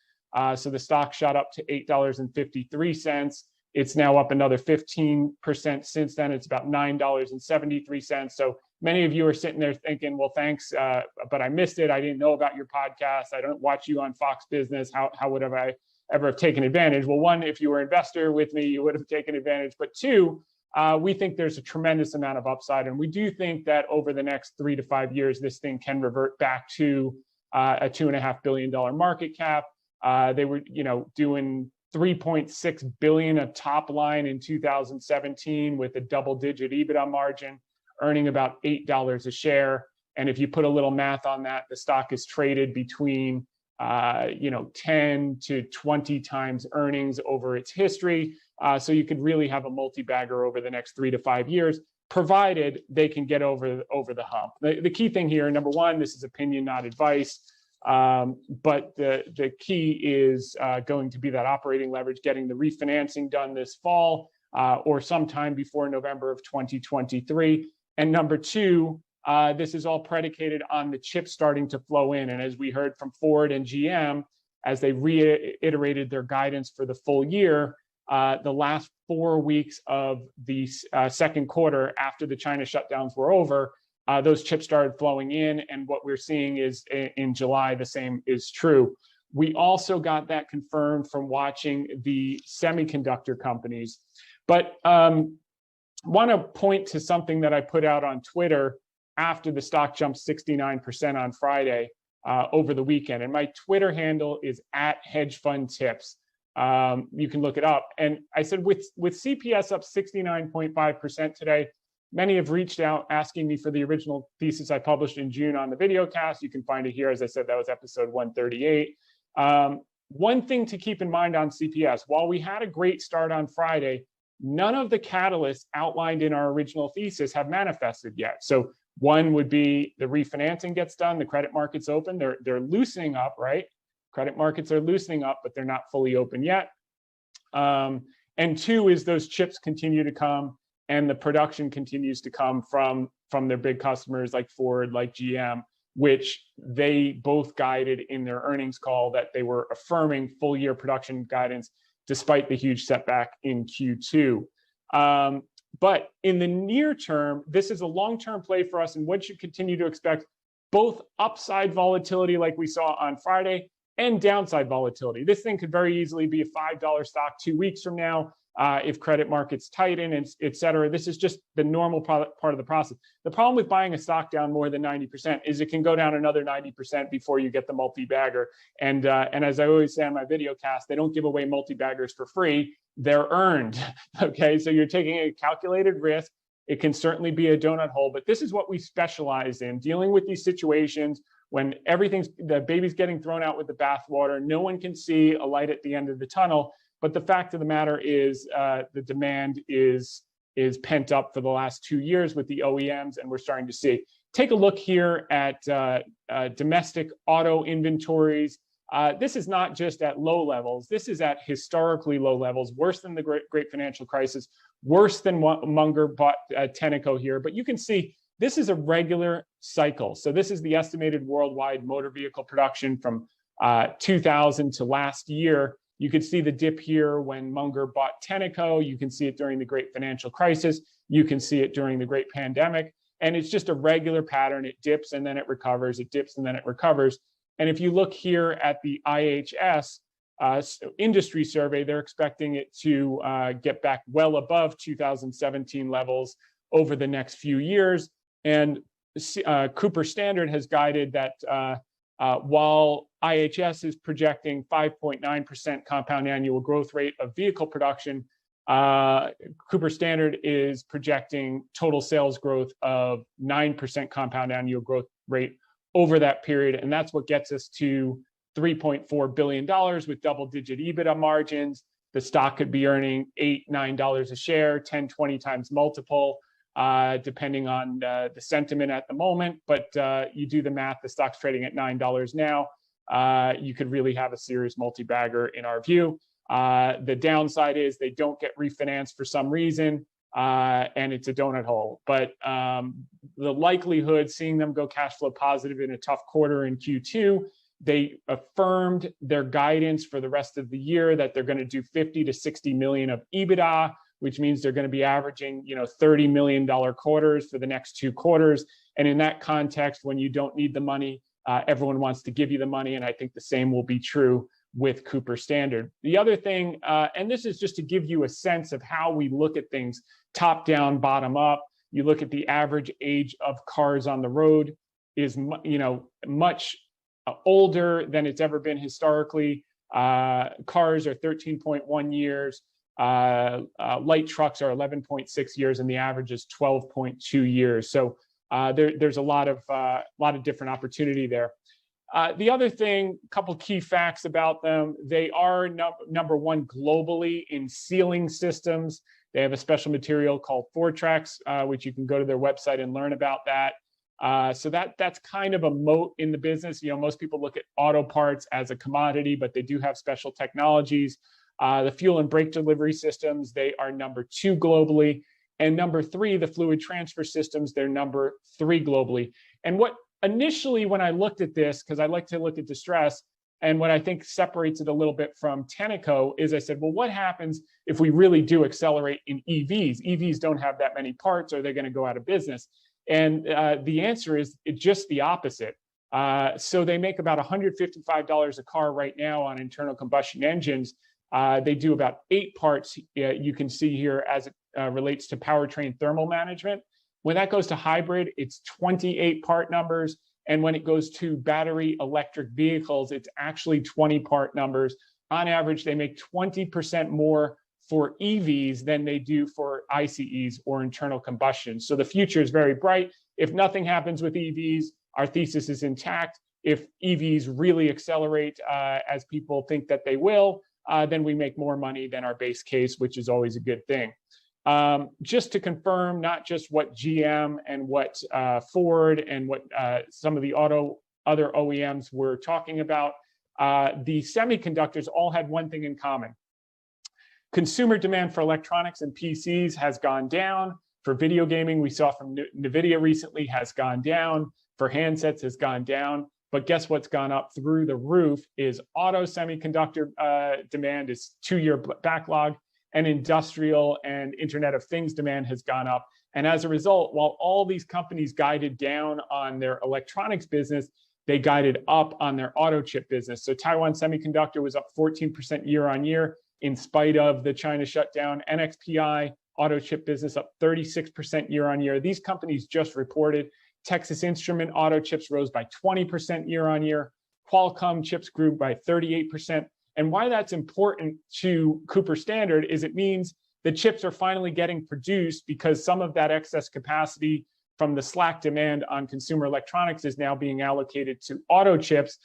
So the stock shot up to $8.53. It's now up another 15% since then. It's about $9.73. So many of you are sitting there thinking, well, thanks, but I missed it. I didn't know about your podcast. I don't watch you on Fox Business. How would I ever have taken advantage? Well, one, if you were an investor with me, you would have taken advantage. But two, we think there's a tremendous amount of upside. And we do think that over the next 3 to 5 years, this thing can revert back to a $2.5 billion market cap. They were, doing 3.6 billion of top line in 2017 with a double-digit EBITDA margin, earning about $8 a share. And if you put a little math on that, the stock is traded between 10 to 20 times earnings over its history. So you could really have a multi-bagger over the next 3 to 5 years, provided they can get over the hump. The key thing here, number one, this is opinion, not advice. But the key is going to be that operating leverage, getting the refinancing done this fall or sometime before November of 2023. And number two, this is all predicated on the chips starting to flow in. And as we heard from Ford and GM, as they reiterated their guidance for the full year, the last 4 weeks of the second quarter after the China shutdowns were over, those chips started flowing in. And what we're seeing is in July, the same is true. We also got that confirmed from watching the semiconductor companies. But want to point to something that I put out on Twitter after the stock jumped 69% on Friday over the weekend. And my Twitter handle is @HedgeFundTips. You can look it up. And I said, with CPS up 69.5% today, many have reached out asking me for the original thesis I published in June on the VideoCast. You can find it here. As I said, that was episode 138. One thing to keep in mind on CPS, while we had a great start on Friday, none of the catalysts outlined in our original thesis have manifested yet. So one would be the refinancing gets done, the credit markets open, they're loosening up, right? Credit markets are loosening up, but they're not fully open yet. And two is those chips continue to come and the production continues to come from their big customers like Ford, like GM, which they both guided in their earnings call that they were affirming full year production guidance despite the huge setback in Q2. But in the near term, this is a long-term play for us, and one should continue to expect both upside volatility like we saw on Friday and downside volatility. This thing could very easily be a $5 stock 2 weeks from now if credit markets tighten, and et cetera. This is just the normal part of the process. The problem with buying a stock down more than 90% is it can go down another 90% before you get the multi-bagger. And as I always say on my VideoCast, they don't give away multi-baggers for free. They're earned, okay? So you're taking a calculated risk. It can certainly be a donut hole, but this is what we specialize in, dealing with these situations when the baby's getting thrown out with the bathwater. No one can see a light at the end of the tunnel. But the fact of the matter is the demand is pent up for the last 2 years with the OEMs, and we're starting to see. Take a look here at domestic auto inventories. This is not just at low levels. This is at historically low levels, worse than the great financial crisis, worse than Munger bought Tenneco here. But you can see this is a regular cycle. So this is the estimated worldwide motor vehicle production from 2000 to last year. You can see the dip here when Munger bought Tenneco. You can see it during the great financial crisis. You can see it during the great pandemic. And it's just a regular pattern. It dips and then it recovers. It dips and then it recovers. And if you look here at the IHS industry survey, they're expecting it to get back well above 2017 levels over the next few years. And Cooper Standard has guided that while IHS is projecting 5.9% compound annual growth rate of vehicle production, Cooper Standard is projecting total sales growth of 9% compound annual growth rate over that period. And that's what gets us to $3.4 billion with double-digit EBITDA margins. The stock could be earning $8, $9 a share, 10, 20 times multiple, depending on the sentiment at the moment. But you do the math, the stock's trading at $9 now. You could really have a serious multi-bagger in our view. The downside is they don't get refinanced for some reason, and it's a donut hole. But the likelihood, seeing them go cash flow positive in a tough quarter in Q2, they affirmed their guidance for the rest of the year that they're going to do 50 to 60 million of EBITDA, which means they're going to be averaging, $30 million quarters for the next 2 quarters. And in that context, when you don't need the money, everyone wants to give you the money. And I think the same will be true with Cooper Standard. The other thing, and this is just to give you a sense of how we look at things, top down, bottom up. You look at the average age of cars on the road is, much older than it's ever been historically. Cars are 13.1 years. Light trucks are 11.6 years, and the average is 12.2 years. So there's a lot of different opportunity there. The other thing, a couple key facts about them: they are number one globally in sealing systems. They have a special material called Fortrex, which you can go to their website and learn about that. So that's kind of a moat in the business. Most people look at auto parts as a commodity, but they do have special technologies. The fuel and brake delivery systems, they are number two globally. And number three, the fluid transfer systems, they're number three globally. And what initially, when I looked at this, because I like to look at distress, and what I think separates it a little bit from Tenneco is I said, well, what happens if we really do accelerate in EVs? EVs don't have that many parts, or they're going to go out of business. And the answer is it's just the opposite. So they make about $155 a car right now on internal combustion engines. They do about 8 parts, you can see here, as it relates to powertrain thermal management. When that goes to hybrid, it's 28 part numbers. And when it goes to battery electric vehicles, it's actually 20 part numbers. On average, they make 20% more for EVs than they do for ICEs or internal combustion. So the future is very bright. If nothing happens with EVs, our thesis is intact. If EVs really accelerate as people think that they will, then we make more money than our base case, which is always a good thing. Just to confirm, not just what GM and what Ford and what some of the other OEMs were talking about, the semiconductors all had one thing in common. Consumer demand for electronics and PCs has gone down. For video gaming, we saw from NVIDIA recently, has gone down. For handsets, has gone down. But guess what's gone up through the roof is auto semiconductor demand is 2-year backlog, and industrial and Internet of Things demand has gone up. And as a result, while all these companies guided down on their electronics business, they guided up on their auto chip business. So Taiwan Semiconductor was up 14% year on year in spite of the China shutdown. NXPI auto chip business up 36% year on year. These companies just reported. Texas Instrument auto chips rose by 20% year on year. Qualcomm chips grew by 38%. And why that's important to Cooper Standard is it means the chips are finally getting produced because some of that excess capacity from the slack demand on consumer electronics is now being allocated to auto chips.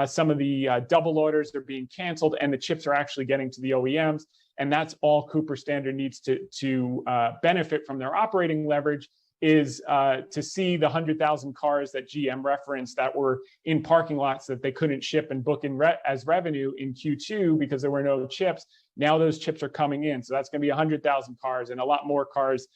Some of the double orders are being canceled, and the chips are actually getting to the OEMs. And that's all Cooper Standard needs to benefit from their operating leverage, is to see the 100,000 cars that GM referenced that were in parking lots that they couldn't ship and book in as revenue in Q2 because there were no chips. Now those chips are coming in. So that's going to be 100,000 cars and a lot more cars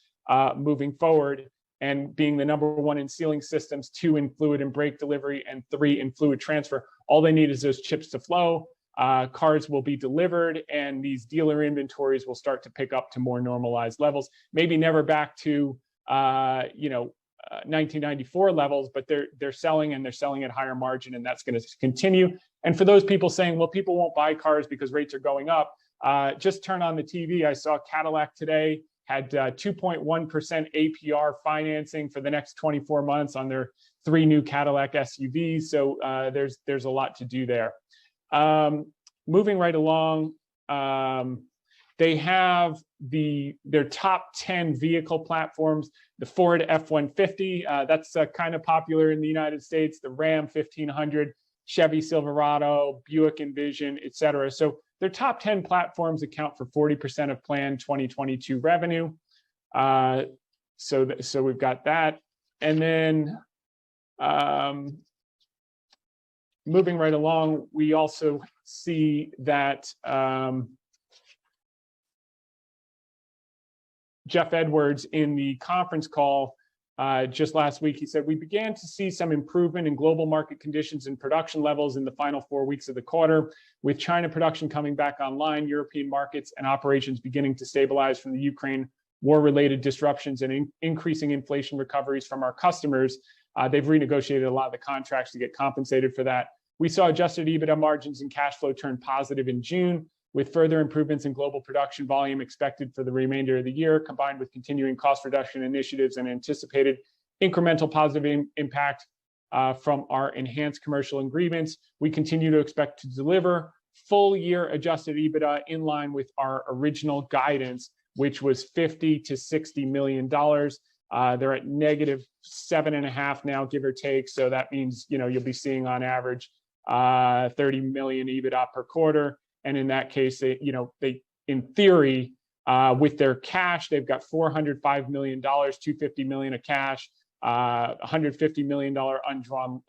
moving forward, and being the number one in sealing systems, 2 in fluid and brake delivery, and 3 in fluid transfer. All they need is those chips to flow. Cars will be delivered, and these dealer inventories will start to pick up to more normalized levels. Maybe never back to 1994 levels, but they're selling, and they're selling at higher margin, and that's going to continue. And for those people saying, well, people won't buy cars because rates are going up, just turn on the TV. I saw Cadillac today had 2.1% APR financing for the next 24 months on their 3 new Cadillac SUVs. So there's a lot to do there. Moving right along, they have their top 10 vehicle platforms. The Ford F-150, that's kind of popular in the United States. The Ram 1500, Chevy Silverado, Buick Envision, et cetera. So their top 10 platforms account for 40% of planned 2022 revenue. So we've got that. And then moving right along, we also see that Jeff Edwards, in the conference call just last week, he said, we began to see some improvement in global market conditions and production levels in the final 4 weeks of the quarter, with China production coming back online, European markets and operations beginning to stabilize from the Ukraine war-related disruptions, and increasing inflation recoveries from our customers. They've renegotiated a lot of the contracts to get compensated for that. We saw adjusted EBITDA margins and cash flow turn positive in June, with further improvements in global production volume expected for the remainder of the year, combined with continuing cost reduction initiatives and anticipated incremental positive impact from our enhanced commercial agreements. We continue to expect to deliver full year adjusted EBITDA in line with our original guidance, which was $50 to $60 million. They're at -7.5 now, give or take. So that means, you'll be seeing on average 30 million EBITDA per quarter. And in that case, they in theory, with their cash, they've got $405 million, $250 million of cash, $150 million undrawn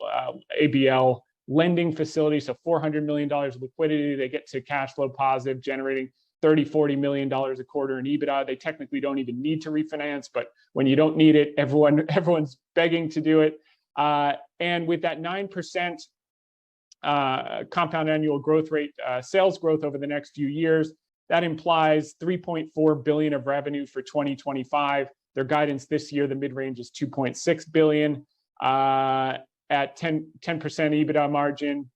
ABL lending facility. So $400 million of liquidity. They get to cash flow positive, generating $30-40 million a quarter in EBITDA. They technically don't even need to refinance, but when you don't need it, everyone's begging to do it. And with that 9% compound annual growth rate, sales growth over the next few years, that implies $3.4 billion of revenue for 2025. Their guidance this year, the mid-range is $2.6 billion at 10% EBITDA margin,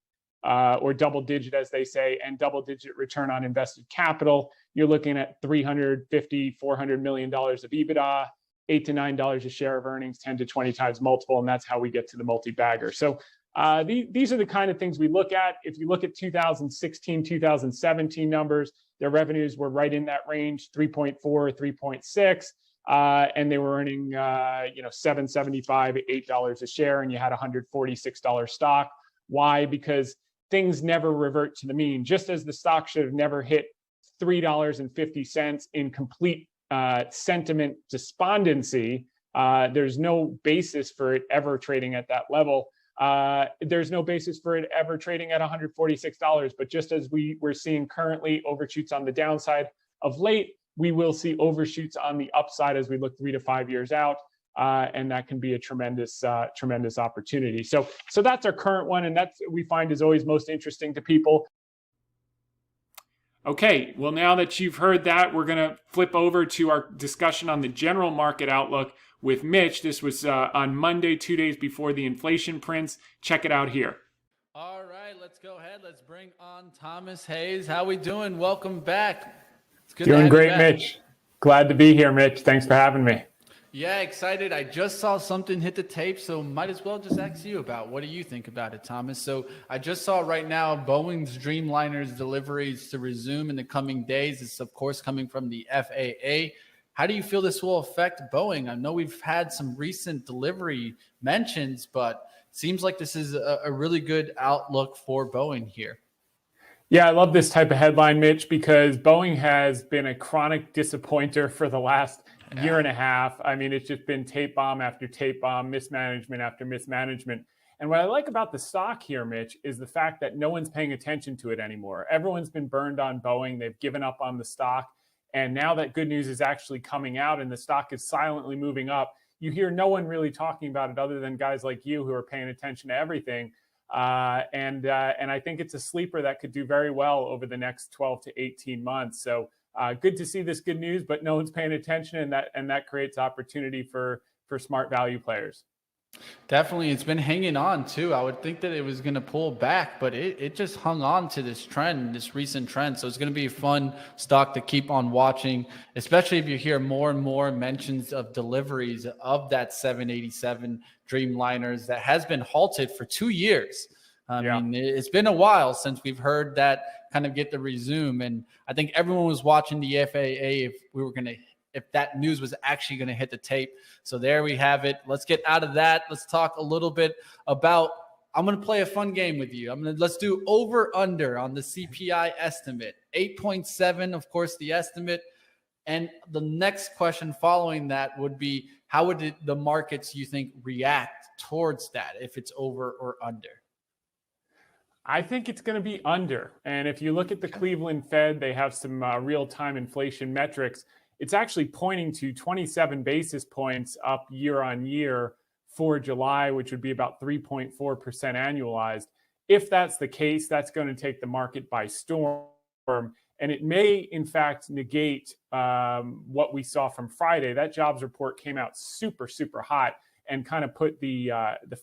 or double digit, as they say, and double digit return on invested capital. You're looking at $350-400 million of EBITDA, $8 to $9 a share of earnings, 10 to 20 times multiple, and that's how we get to the multi-bagger. So these are the kind of things we look at. If you look at 2016, 2017 numbers, their revenues were right in that range, 3.4, 3.6, and they were earning $7.75, $8 a share, and you had $146 stock. Why? Because things never revert to the mean. Just as the stock should have never hit $3.50 in complete sentiment despondency, there's no basis for it ever trading at that level. There's no basis for it ever trading at $146. But just as we're seeing currently overshoots on the downside of late, we will see overshoots on the upside as we look 3 to 5 years out. And that can be a tremendous opportunity. So that's our current one, and that's we find is always most interesting to people. Okay, well, now that you've heard that, we're going to flip over to our discussion on the general market outlook with Mitch. This was on Monday, 2 days before the inflation prints. Check it out here. All right, let's go ahead. Let's bring on Thomas Hayes. How we doing? Welcome back. It's good Doing great, Mitch. Glad to be here, Mitch. Thanks for having me. Yeah, excited. I just saw something hit the tape, so might as well just ask you about what do you think about it, Thomas? So I just saw right now Boeing's Dreamliner's deliveries to resume in the coming days. It's, of course, coming from the FAA. How do you feel this will affect Boeing? I know we've had some recent delivery mentions, but it seems like this is a really good outlook for Boeing here. Yeah, I love this type of headline, Mitch, because Boeing has been a chronic disappointer for the last year and a half. I mean, it's just been tape bomb after tape bomb, mismanagement after mismanagement. And what I like about the stock here, Mitch, is the fact that no one's paying attention to it anymore. Everyone's been burned on Boeing. They've given up on the stock. And now that good news is actually coming out and the stock is silently moving up, you hear no one really talking about it other than guys like you who are paying attention to everything. And I think it's a sleeper that could do very well over the next 12 to 18 months. So good to see this good news, but no one's paying attention, and that creates opportunity for smart value players. Definitely. It's been hanging on too. I would think that it was going to pull back, but it just hung on to this trend, this recent trend. So it's going to be a fun stock to keep on watching, especially if you hear more and more mentions of deliveries of that 787 Dreamliners that has been halted for 2 years. I mean, it's been a while since we've heard that kind of get the resume. And I think everyone was watching the FAA if that news was actually going to hit the tape. So there we have it. Let's get out of that. Let's talk a little bit about, I'm going to play a fun game with you. Let's do over under on the CPI estimate, 8.7, of course, the estimate. And the next question following that would be, how would the markets, you think, react towards that if it's over or under? I think it's going to be under. And if you look at the Cleveland Fed, they have some real-time inflation metrics. It's actually pointing to 27 basis points up year on year for July, which would be about 3.4% annualized. If that's the case, that's going to take the market by storm. And it may, in fact, negate what we saw from Friday. That jobs report came out super, super hot. and kind of put the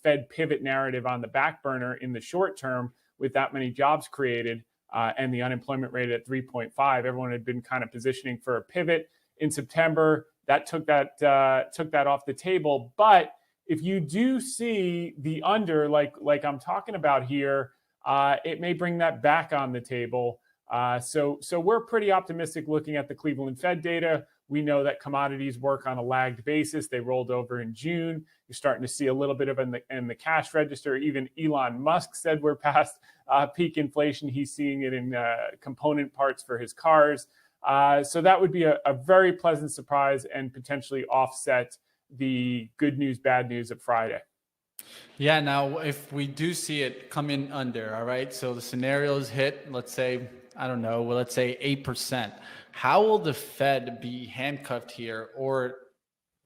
Fed pivot narrative on the back burner in the short term with that many jobs created and the unemployment rate at 3.5. Everyone had been kind of positioning for a pivot in September. That took that off the table. But if you do see the under, like I'm talking about here, it may bring that back on the table. So we're pretty optimistic looking at the Cleveland Fed data. We know that commodities work on a lagged basis. They rolled over in June. You're starting to see a little bit of in the cash register. Even Elon Musk said we're past peak inflation. He's seeing it in component parts for his cars. So that would be a very pleasant surprise and potentially offset the good news, bad news of Friday. Yeah, now if we do see it come in under, all right, so the scenarios hit, let's say, I don't know, well, let's say 8%. How will the Fed be handcuffed here, or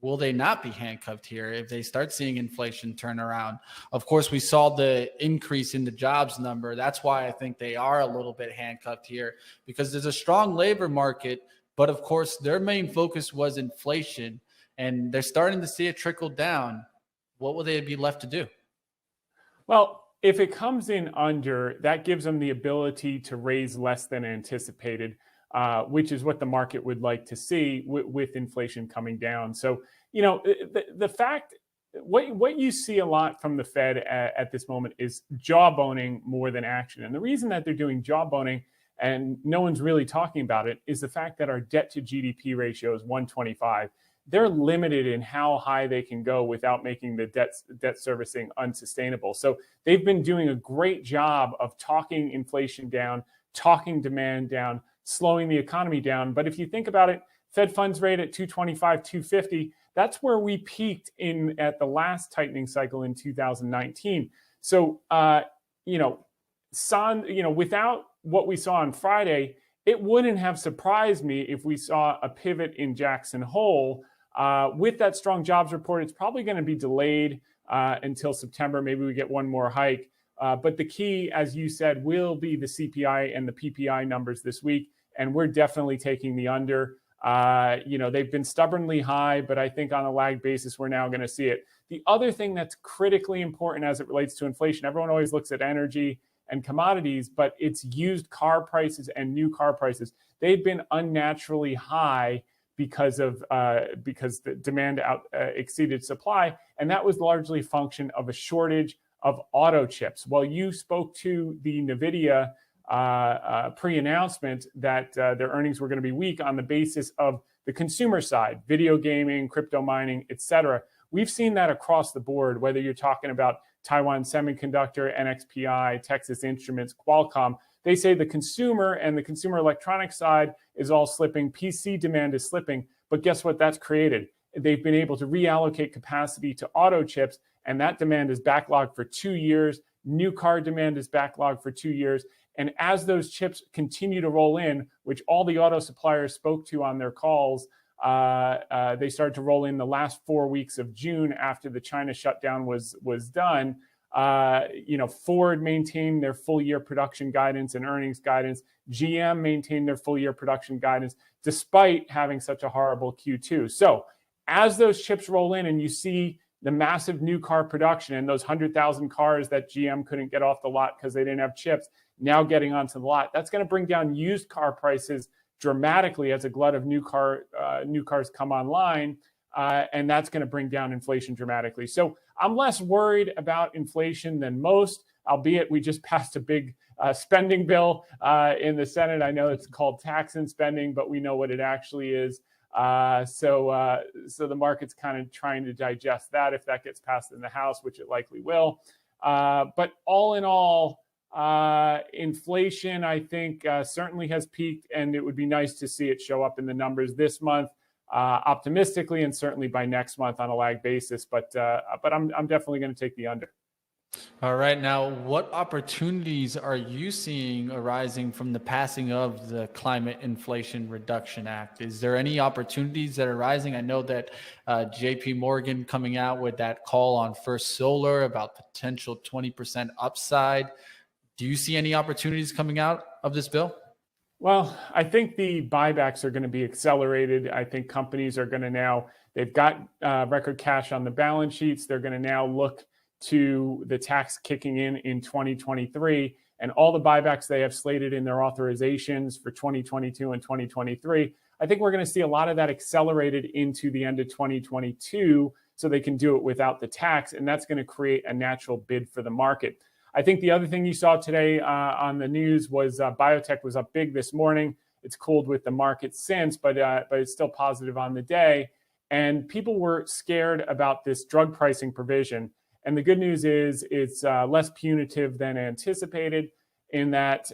will they not be handcuffed here if they start seeing inflation turn around? Of course, we saw the increase in the jobs number. That's why I think they are a little bit handcuffed here, because there's a strong labor market, but of course, their main focus was inflation, and they're starting to see it trickle down. What will they be left to do? Well, if it comes in under, that gives them the ability to raise less than anticipated, which is what the market would like to see with inflation coming down. So, the fact, what you see a lot from the Fed at this moment is jawboning more than action. And the reason that they're doing jawboning, and no one's really talking about it, is the fact that our debt to GDP ratio is 125. They're limited in how high they can go without making the debt servicing unsustainable. So they've been doing a great job of talking inflation down, talking demand down, slowing the economy down. But if you think about it, Fed funds rate at 225, 250, that's where we peaked at the last tightening cycle in 2019. So, without what we saw on Friday, it wouldn't have surprised me if we saw a pivot in Jackson Hole. With that strong jobs report, it's probably going to be delayed until September. Maybe we get one more hike. But the key, as you said, will be the CPI and the PPI numbers this week. And we're definitely taking the under. They've been stubbornly high, but I think on a lag basis, we're now going to see it. The other thing that's critically important as it relates to inflation, everyone always looks at energy and commodities, but it's used car prices and new car prices. They've been unnaturally high because the demand exceeded supply, and that was largely a function of a shortage of auto chips. Well, you spoke to the NVIDIA pre-announcement that their earnings were going to be weak on the basis of the consumer side, video gaming, crypto mining, etc. We've seen that across the board, whether you're talking about Taiwan Semiconductor, NXPI, Texas Instruments, Qualcomm. They say the consumer and the consumer electronics side is all slipping. PC demand is slipping. But guess what that's created? They've been able to reallocate capacity to auto chips, and that demand is backlogged for 2 years. New car demand is backlogged for 2 years. And as those chips continue to roll in, which all the auto suppliers spoke to on their calls, they started to roll in the last 4 weeks of June after the China shutdown was done. Ford maintained their full year production guidance and earnings guidance. GM maintained their full year production guidance despite having such a horrible Q2. So as those chips roll in and you see the massive new car production and those 100,000 cars that GM couldn't get off the lot because they didn't have chips now getting onto the lot, that's going to bring down used car prices dramatically as a glut of new cars come online, and that's going to bring down inflation dramatically. So I'm less worried about inflation than most, albeit we just passed a big spending bill in the Senate. I know it's called tax and spending, but we know what it actually is. So the market's kind of trying to digest that if that gets passed in the House, which it likely will. But all in all, inflation, I think, certainly has peaked, and it would be nice to see it show up in the numbers this month, optimistically, and certainly by next month on a lag basis. But I'm definitely going to take the under. All right. Now, what opportunities are you seeing arising from the passing of the Climate Inflation Reduction Act? Is there any opportunities that are rising? I know that JP Morgan coming out with that call on First Solar about potential 20% upside. Do you see any opportunities coming out of this bill? Well, I think the buybacks are going to be accelerated. I think companies are going to now They've got record cash on the balance sheets. They're going to now look to the tax kicking in 2023, and all the buybacks they have slated in their authorizations for 2022 and 2023. I think we're going to see a lot of that accelerated into the end of 2022 so they can do it without the tax, and that's going to create a natural bid for the market. I think the other thing you saw today on the news was biotech was up big this morning. It's cooled with the market since, but it's still positive on the day. And people were scared about this drug pricing provision. And the good news is it's less punitive than anticipated in that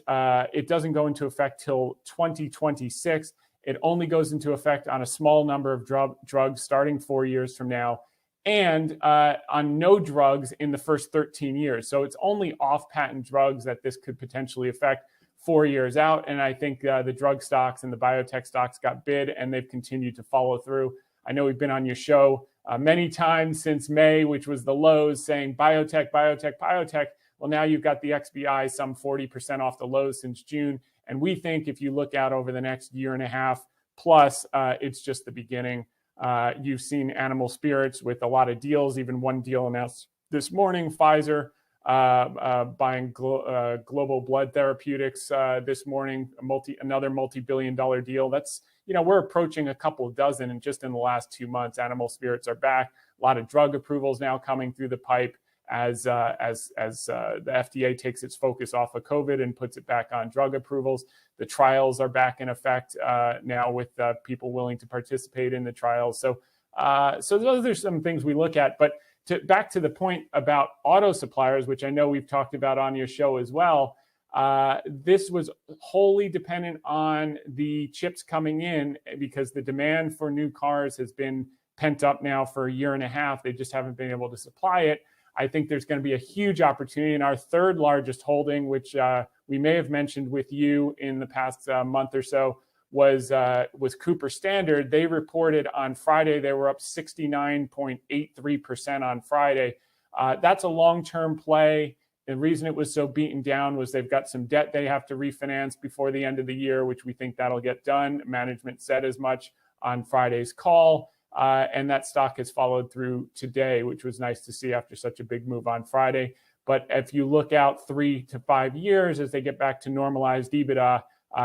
it doesn't go into effect till 2026. It only goes into effect on a small number of drugs starting 4 years from now, and on no drugs in the first 13 years. So it's only off-patent drugs that this could potentially affect 4 years out. And I think the drug stocks and the biotech stocks got bid, and they've continued to follow through. I know we've been on your show many times since May, which was the lows, saying biotech, biotech, biotech. Well, now you've got the XBI some 40% off the lows since June. And we think if you look out over the next year and a half plus, it's just the beginning. You've seen animal spirits with a lot of deals, even one deal announced this morning, Pfizer buying Global Blood Therapeutics this morning, another multi-billion-dollar deal. That's, we're approaching a couple of dozen, and just in the last 2 months, animal spirits are back. A lot of drug approvals now coming through the pipe as the FDA takes its focus off of COVID and puts it back on drug approvals. The trials are back in effect now with people willing to participate in the trials. So those are some things we look at. But back to the point about auto suppliers, which I know we've talked about on your show as well, this was wholly dependent on the chips coming in because the demand for new cars has been pent up now for a year and a half. They just haven't been able to supply it. I think there's going to be a huge opportunity in our third largest holding, which we may have mentioned with you in the past month or so, was Cooper Standard. They reported on Friday they were up 69.83% on Friday. That's a long-term play. The reason it was so beaten down was they've got some debt they have to refinance before the end of the year, which we think that'll get done. Management said as much on Friday's call. And that stock has followed through today, which was nice to see after such a big move on Friday. But if you look out 3 to 5 years as they get back to normalized EBITDA,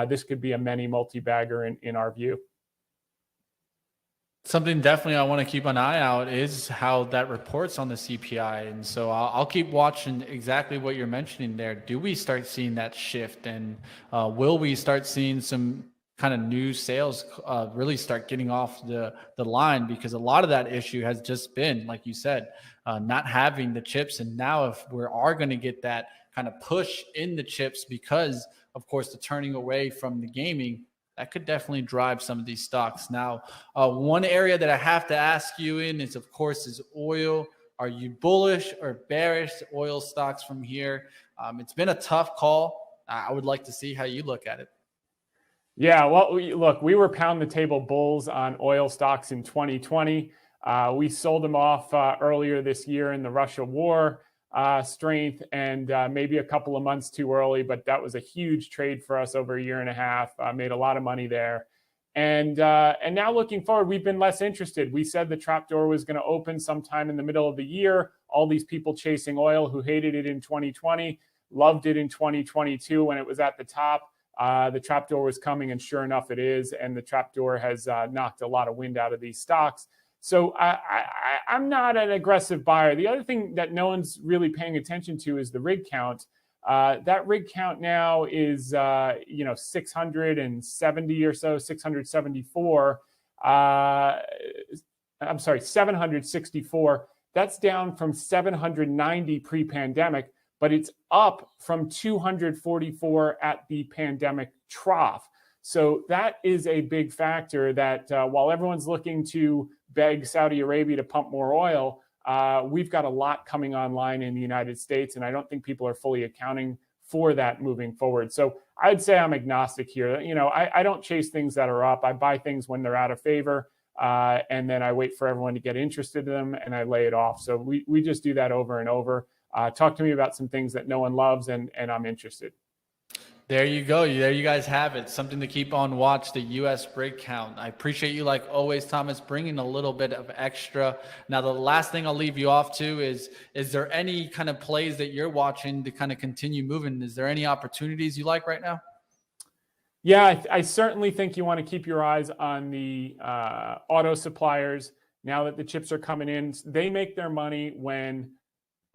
this could be a many multi-bagger in our view. Something definitely I want to keep an eye out is how that reports on the CPI. And so I'll keep watching exactly what you're mentioning there. Do we start seeing that shift? And will we start seeing some kind of new sales really start getting off the line? Because a lot of that issue has just been, like you said, not having the chips. And now if we are going to get that kind of push in the chips because, of course, the turning away from the gaming, that could definitely drive some of these stocks. Now, one area that I have to ask you in is, of course, is oil. Are you bullish or bearish oil stocks from here? It's been a tough call. I would like to see how you look at it. Yeah, well, we were pound the table bulls on oil stocks in 2020. We sold them off earlier this year in the Russia war strength, and maybe a couple of months too early, but that was a huge trade for us over a year and a half. Made a lot of money there. And now looking forward, we've been less interested. We said the trapdoor was going to open sometime in the middle of the year. All these people chasing oil who hated it in 2020, loved it in 2022 when it was at the top. The trapdoor was coming, and sure enough, it is. And the trapdoor has knocked a lot of wind out of these stocks. So I'm not an aggressive buyer. The other thing that no one's really paying attention to is the rig count. That rig count now is 670 or so, 674. I'm sorry, 764. That's down from 790 pre-pandemic, but it's up from 244 at the pandemic trough. So that is a big factor that while everyone's looking to beg Saudi Arabia to pump more oil, we've got a lot coming online in the United States, and I don't think people are fully accounting for that moving forward. So I'd say I'm agnostic here. I don't chase things that are up. I buy things when they're out of favor, and then I wait for everyone to get interested in them, and I lay it off. So we just do that over and over. Talk to me about some things that no one loves, and I'm interested. There you go. There you guys have it. Something to keep on watch, the U.S. rig count. I appreciate you, like always, Thomas, bringing a little bit of extra. Now, the last thing I'll leave you off to is there any kind of plays that you're watching to kind of continue moving? Is there any opportunities you like right now? Yeah, I certainly think you want to keep your eyes on the auto suppliers. Now that the chips are coming in, they make their money when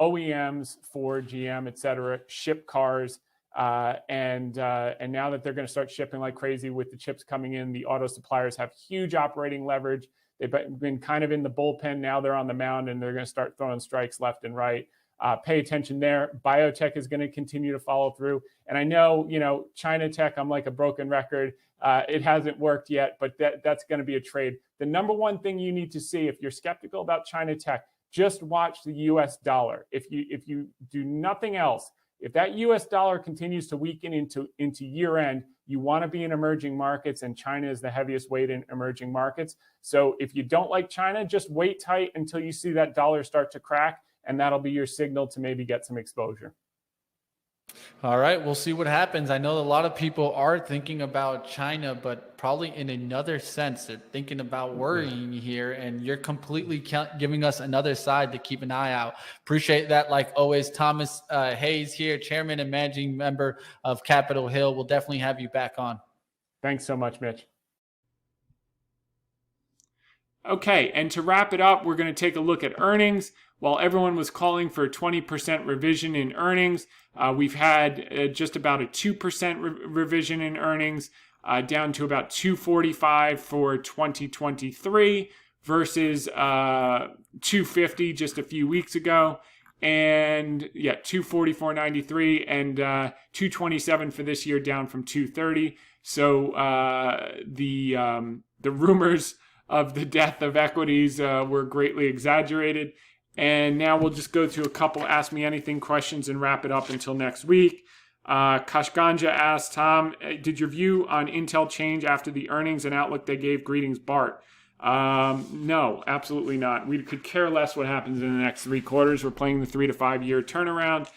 OEMs, Ford, GM, et cetera, ship cars. And now that they're going to start shipping like crazy with the chips coming in, the auto suppliers have huge operating leverage. They've been kind of in the bullpen. Now they're on the mound and they're going to start throwing strikes left and right. Pay attention there. Biotech is going to continue to follow through. And I know, China tech, I'm like a broken record. It hasn't worked yet, but that's going to be a trade. The number one thing you need to see if you're skeptical about China tech, just watch the US dollar. If you do nothing else, if that US dollar continues to weaken into year end, you want to be in emerging markets, and China is the heaviest weight in emerging markets. So if you don't like China, just wait tight until you see that dollar start to crack, and that'll be your signal to maybe get some exposure. All right, we'll see what happens. I know a lot of people are thinking about China, but probably in another sense. They're thinking about worrying here, and you're completely giving us another side to keep an eye out. Appreciate that. Like always, Thomas Hayes here, chairman and managing member of Capitol Hill. We'll definitely have you back on. Thanks so much, Mitch. Okay, and to wrap it up, we're going to take a look at earnings. While everyone was calling for a 20% revision in earnings, we've had just about a 2% revision in earnings, down to about 245 for 2023 versus 250 just a few weeks ago. And yeah, 244.93 and 227 for this year, down from 230. So the rumors of the death of equities were greatly exaggerated. And now we'll just go through a couple Ask Me Anything questions and wrap it up until next week. Kashganja asked, Tom, did your view on Intel change after the earnings and outlook they gave? Greetings, Bart. No, absolutely not. We could care less what happens in the next 3 quarters. We're playing the 3 to 5 year turnaround.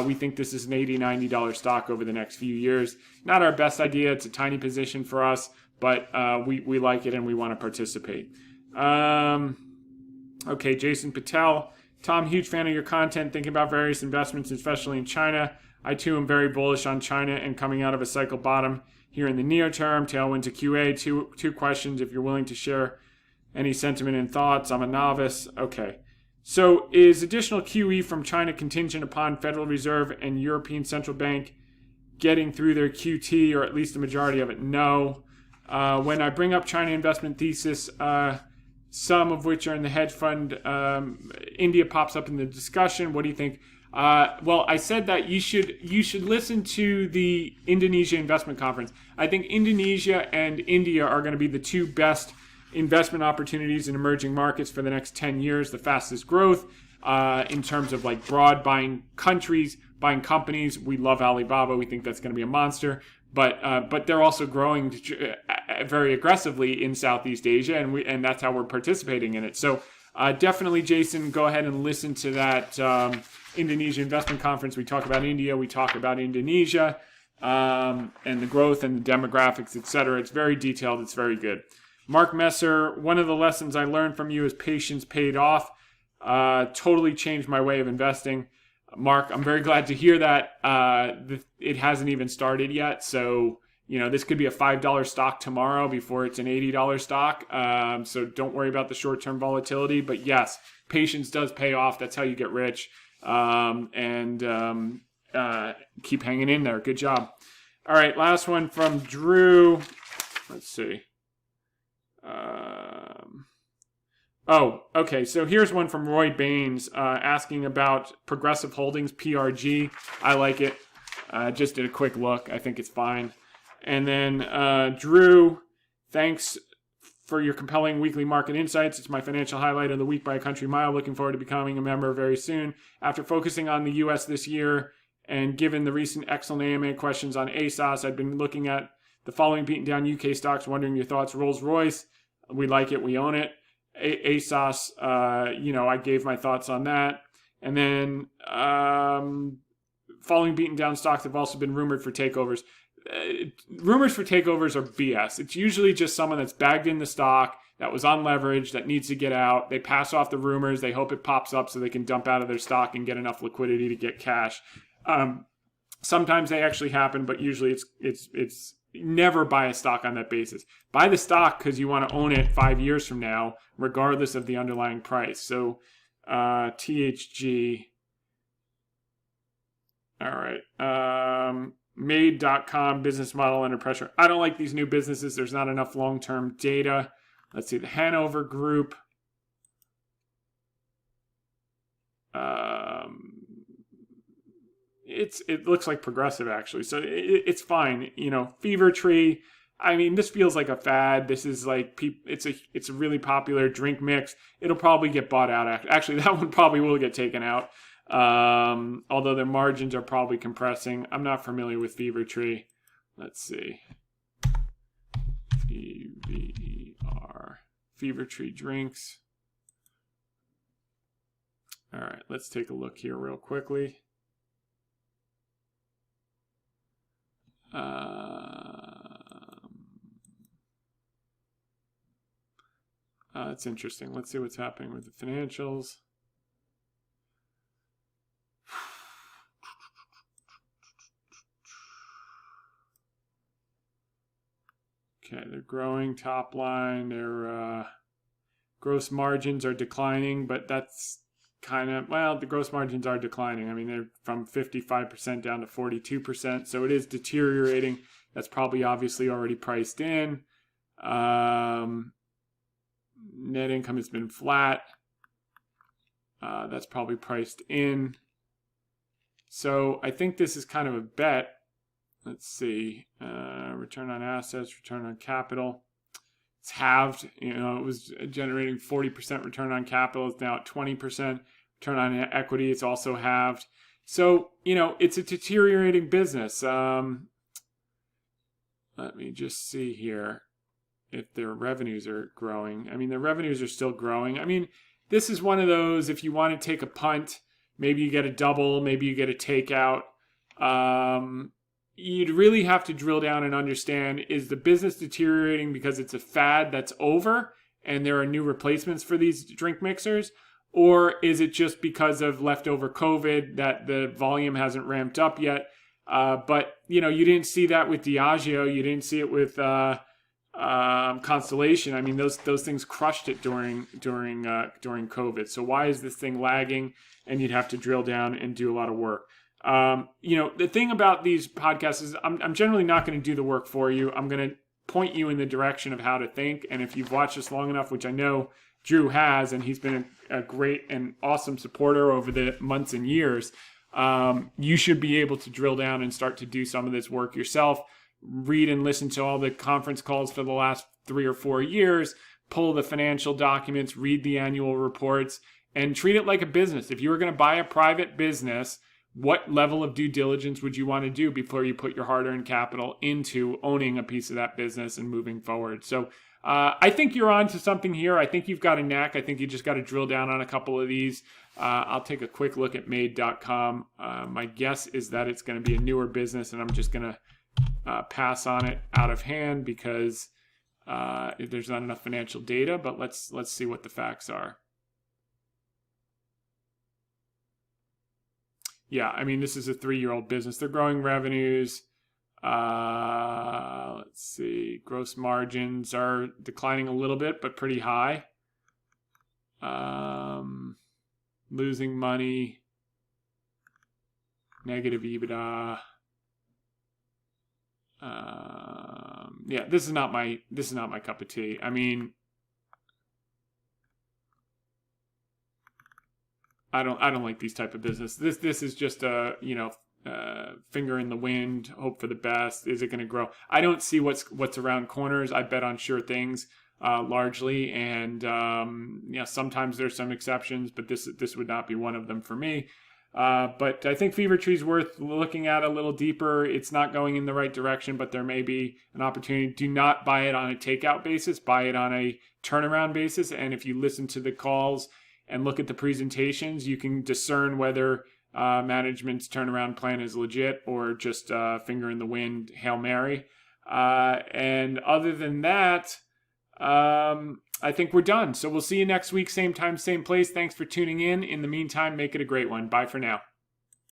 We think this is an $80, $90 stock over the next few years. Not our best idea. It's a tiny position for us, but we like it and we want to participate. Okay, Jason Patel. Tom, huge fan of your content, thinking about various investments, especially in China. I too am very bullish on China and coming out of a cycle bottom here in the near term. Tailwind to QA. Two questions if you're willing to share any sentiment and thoughts. I'm a novice. Okay. So is additional QE from China contingent upon Federal Reserve and European Central Bank getting through their QT, or at least the majority of it? No. When I bring up China investment thesis, some of which are in the hedge fund, India pops up in the discussion. What do you think? Well, I said that you should listen to the Indonesia Investment Conference. I think Indonesia and India are going to be the 2 best investment opportunities in emerging markets for the next 10 years, the fastest growth in terms of like broad buying countries, buying companies. We love Alibaba. We think that's going to be a monster. But they're also growing very aggressively in Southeast Asia, and that's how we're participating in it. So definitely, Jason, go ahead and listen to that Indonesia Investment Conference. We talk about India, we talk about Indonesia, and the growth and the demographics, etc. It's very detailed. It's very good. Mark Messer, one of the lessons I learned from you is patience paid off. Totally changed my way of investing. Mark, I'm very glad to hear that. It hasn't even started yet. So, this could be a $5 stock tomorrow before it's an $80 stock. So don't worry about the short-term volatility. But yes, patience does pay off. That's how you get rich. And keep hanging in there. Good job. All right, last one from Drew. Let's see. Oh, okay. So here's one from Roy Baines asking about Progressive Holdings, PRG. I like it. Just did a quick look. I think it's fine. And then Drew, thanks for your compelling weekly market insights. It's my financial highlight of the week by a country mile. Looking forward to becoming a member very soon. After focusing on the U.S. this year and given the recent excellent AMA questions on ASOS, I've been looking at the following beaten down UK stocks, wondering your thoughts. Rolls-Royce, we like it. We own it. ASOS, I gave my thoughts on that. And then following beaten down stocks have also been rumored for takeovers. Rumors for takeovers are BS. It's usually just someone that's bagged in the stock, that was on leverage, that needs to get out. They pass off the rumors. They hope it pops up so they can dump out of their stock and get enough liquidity to get cash. Sometimes they actually happen, but usually it's never buy a stock on that basis. Buy the stock because you want to own it 5 years from now, regardless of the underlying price. So THG. All right. Made.com business model under pressure. I don't like these new businesses. There's not enough long-term data. Let's see, the Hanover Group. It looks like Progressive actually, so it's fine. Fever Tree. I mean, this feels like a fad. This is like it's a really popular drink mix. It'll probably get bought out. Actually, that one probably will get taken out. Although their margins are probably compressing. I'm not familiar with Fever Tree. Let's see. FVR. Fever Tree Drinks. All right, let's take a look here real quickly. That's interesting. Let's see what's happening with the financials. Okay, they're growing top line. Their gross margins are declining, but that's the gross margins are declining. I mean, they're from 55% down to 42%, so it is deteriorating. That's probably obviously already priced in. Net income has been flat. That's probably priced in. So I think this is kind of a bet. Let's see. Return on assets, return on capital. It's halved. It was generating 40% return on capital. It's now at 20%. Return on equity, it's also halved. So, it's a deteriorating business. Let me just see here if their revenues are growing. I mean, their revenues are still growing. I mean, this is one of those, if you want to take a punt, maybe you get a double, maybe you get a takeout. You'd really have to drill down and understand, is the business deteriorating because it's a fad that's over and there are new replacements for these drink mixers? Or is it just because of leftover COVID that the volume hasn't ramped up yet? But, you didn't see that with Diageo. You didn't see it with Constellation. I mean, those things crushed it during COVID. So why is this thing lagging? And you'd have to drill down and do a lot of work. The thing about these podcasts is I'm generally not going to do the work for you. I'm going to point you in the direction of how to think. And if you've watched this long enough, which I know Drew has, and he's been a great and awesome supporter over the months and years, you should be able to drill down and start to do some of this work yourself. Read and listen to all the conference calls for the last 3 or 4 years, pull the financial documents, read the annual reports, and treat it like a business. If you were going to buy a private business, what level of due diligence would you want to do before you put your hard-earned capital into owning a piece of that business and moving forward? So I think you're on to something here. I think you've got a knack. I think you just got to drill down on a couple of these. I'll take a quick look at Made.com. My guess is that it's going to be a newer business, and I'm just going to pass on it out of hand because there's not enough financial data. But let's see what the facts are. Yeah, I mean, this is a 3-year-old business. They're growing revenues. Let's see. Gross margins are declining a little bit, but pretty high. Losing money. Negative EBITDA. Yeah, this is not my cup of tea. I mean, I don't like these type of business. This is just a finger in the wind, hope for the best. Is it going to grow? I don't see what's around corners. I bet on sure things largely, and sometimes there's some exceptions, but this would not be one of them for me. But I think Fever Tree's worth looking at a little deeper. It's not going in the right direction, but there may be an opportunity. Do not buy it on a takeout basis. Buy it on a turnaround basis. And if you listen to the calls and look at the presentations, you can discern whether management's turnaround plan is legit or just finger in the wind, Hail Mary. And other than that, I think we're done. So we'll see you next week, same time, same place. Thanks for tuning in. In the meantime, make it a great one. Bye for now.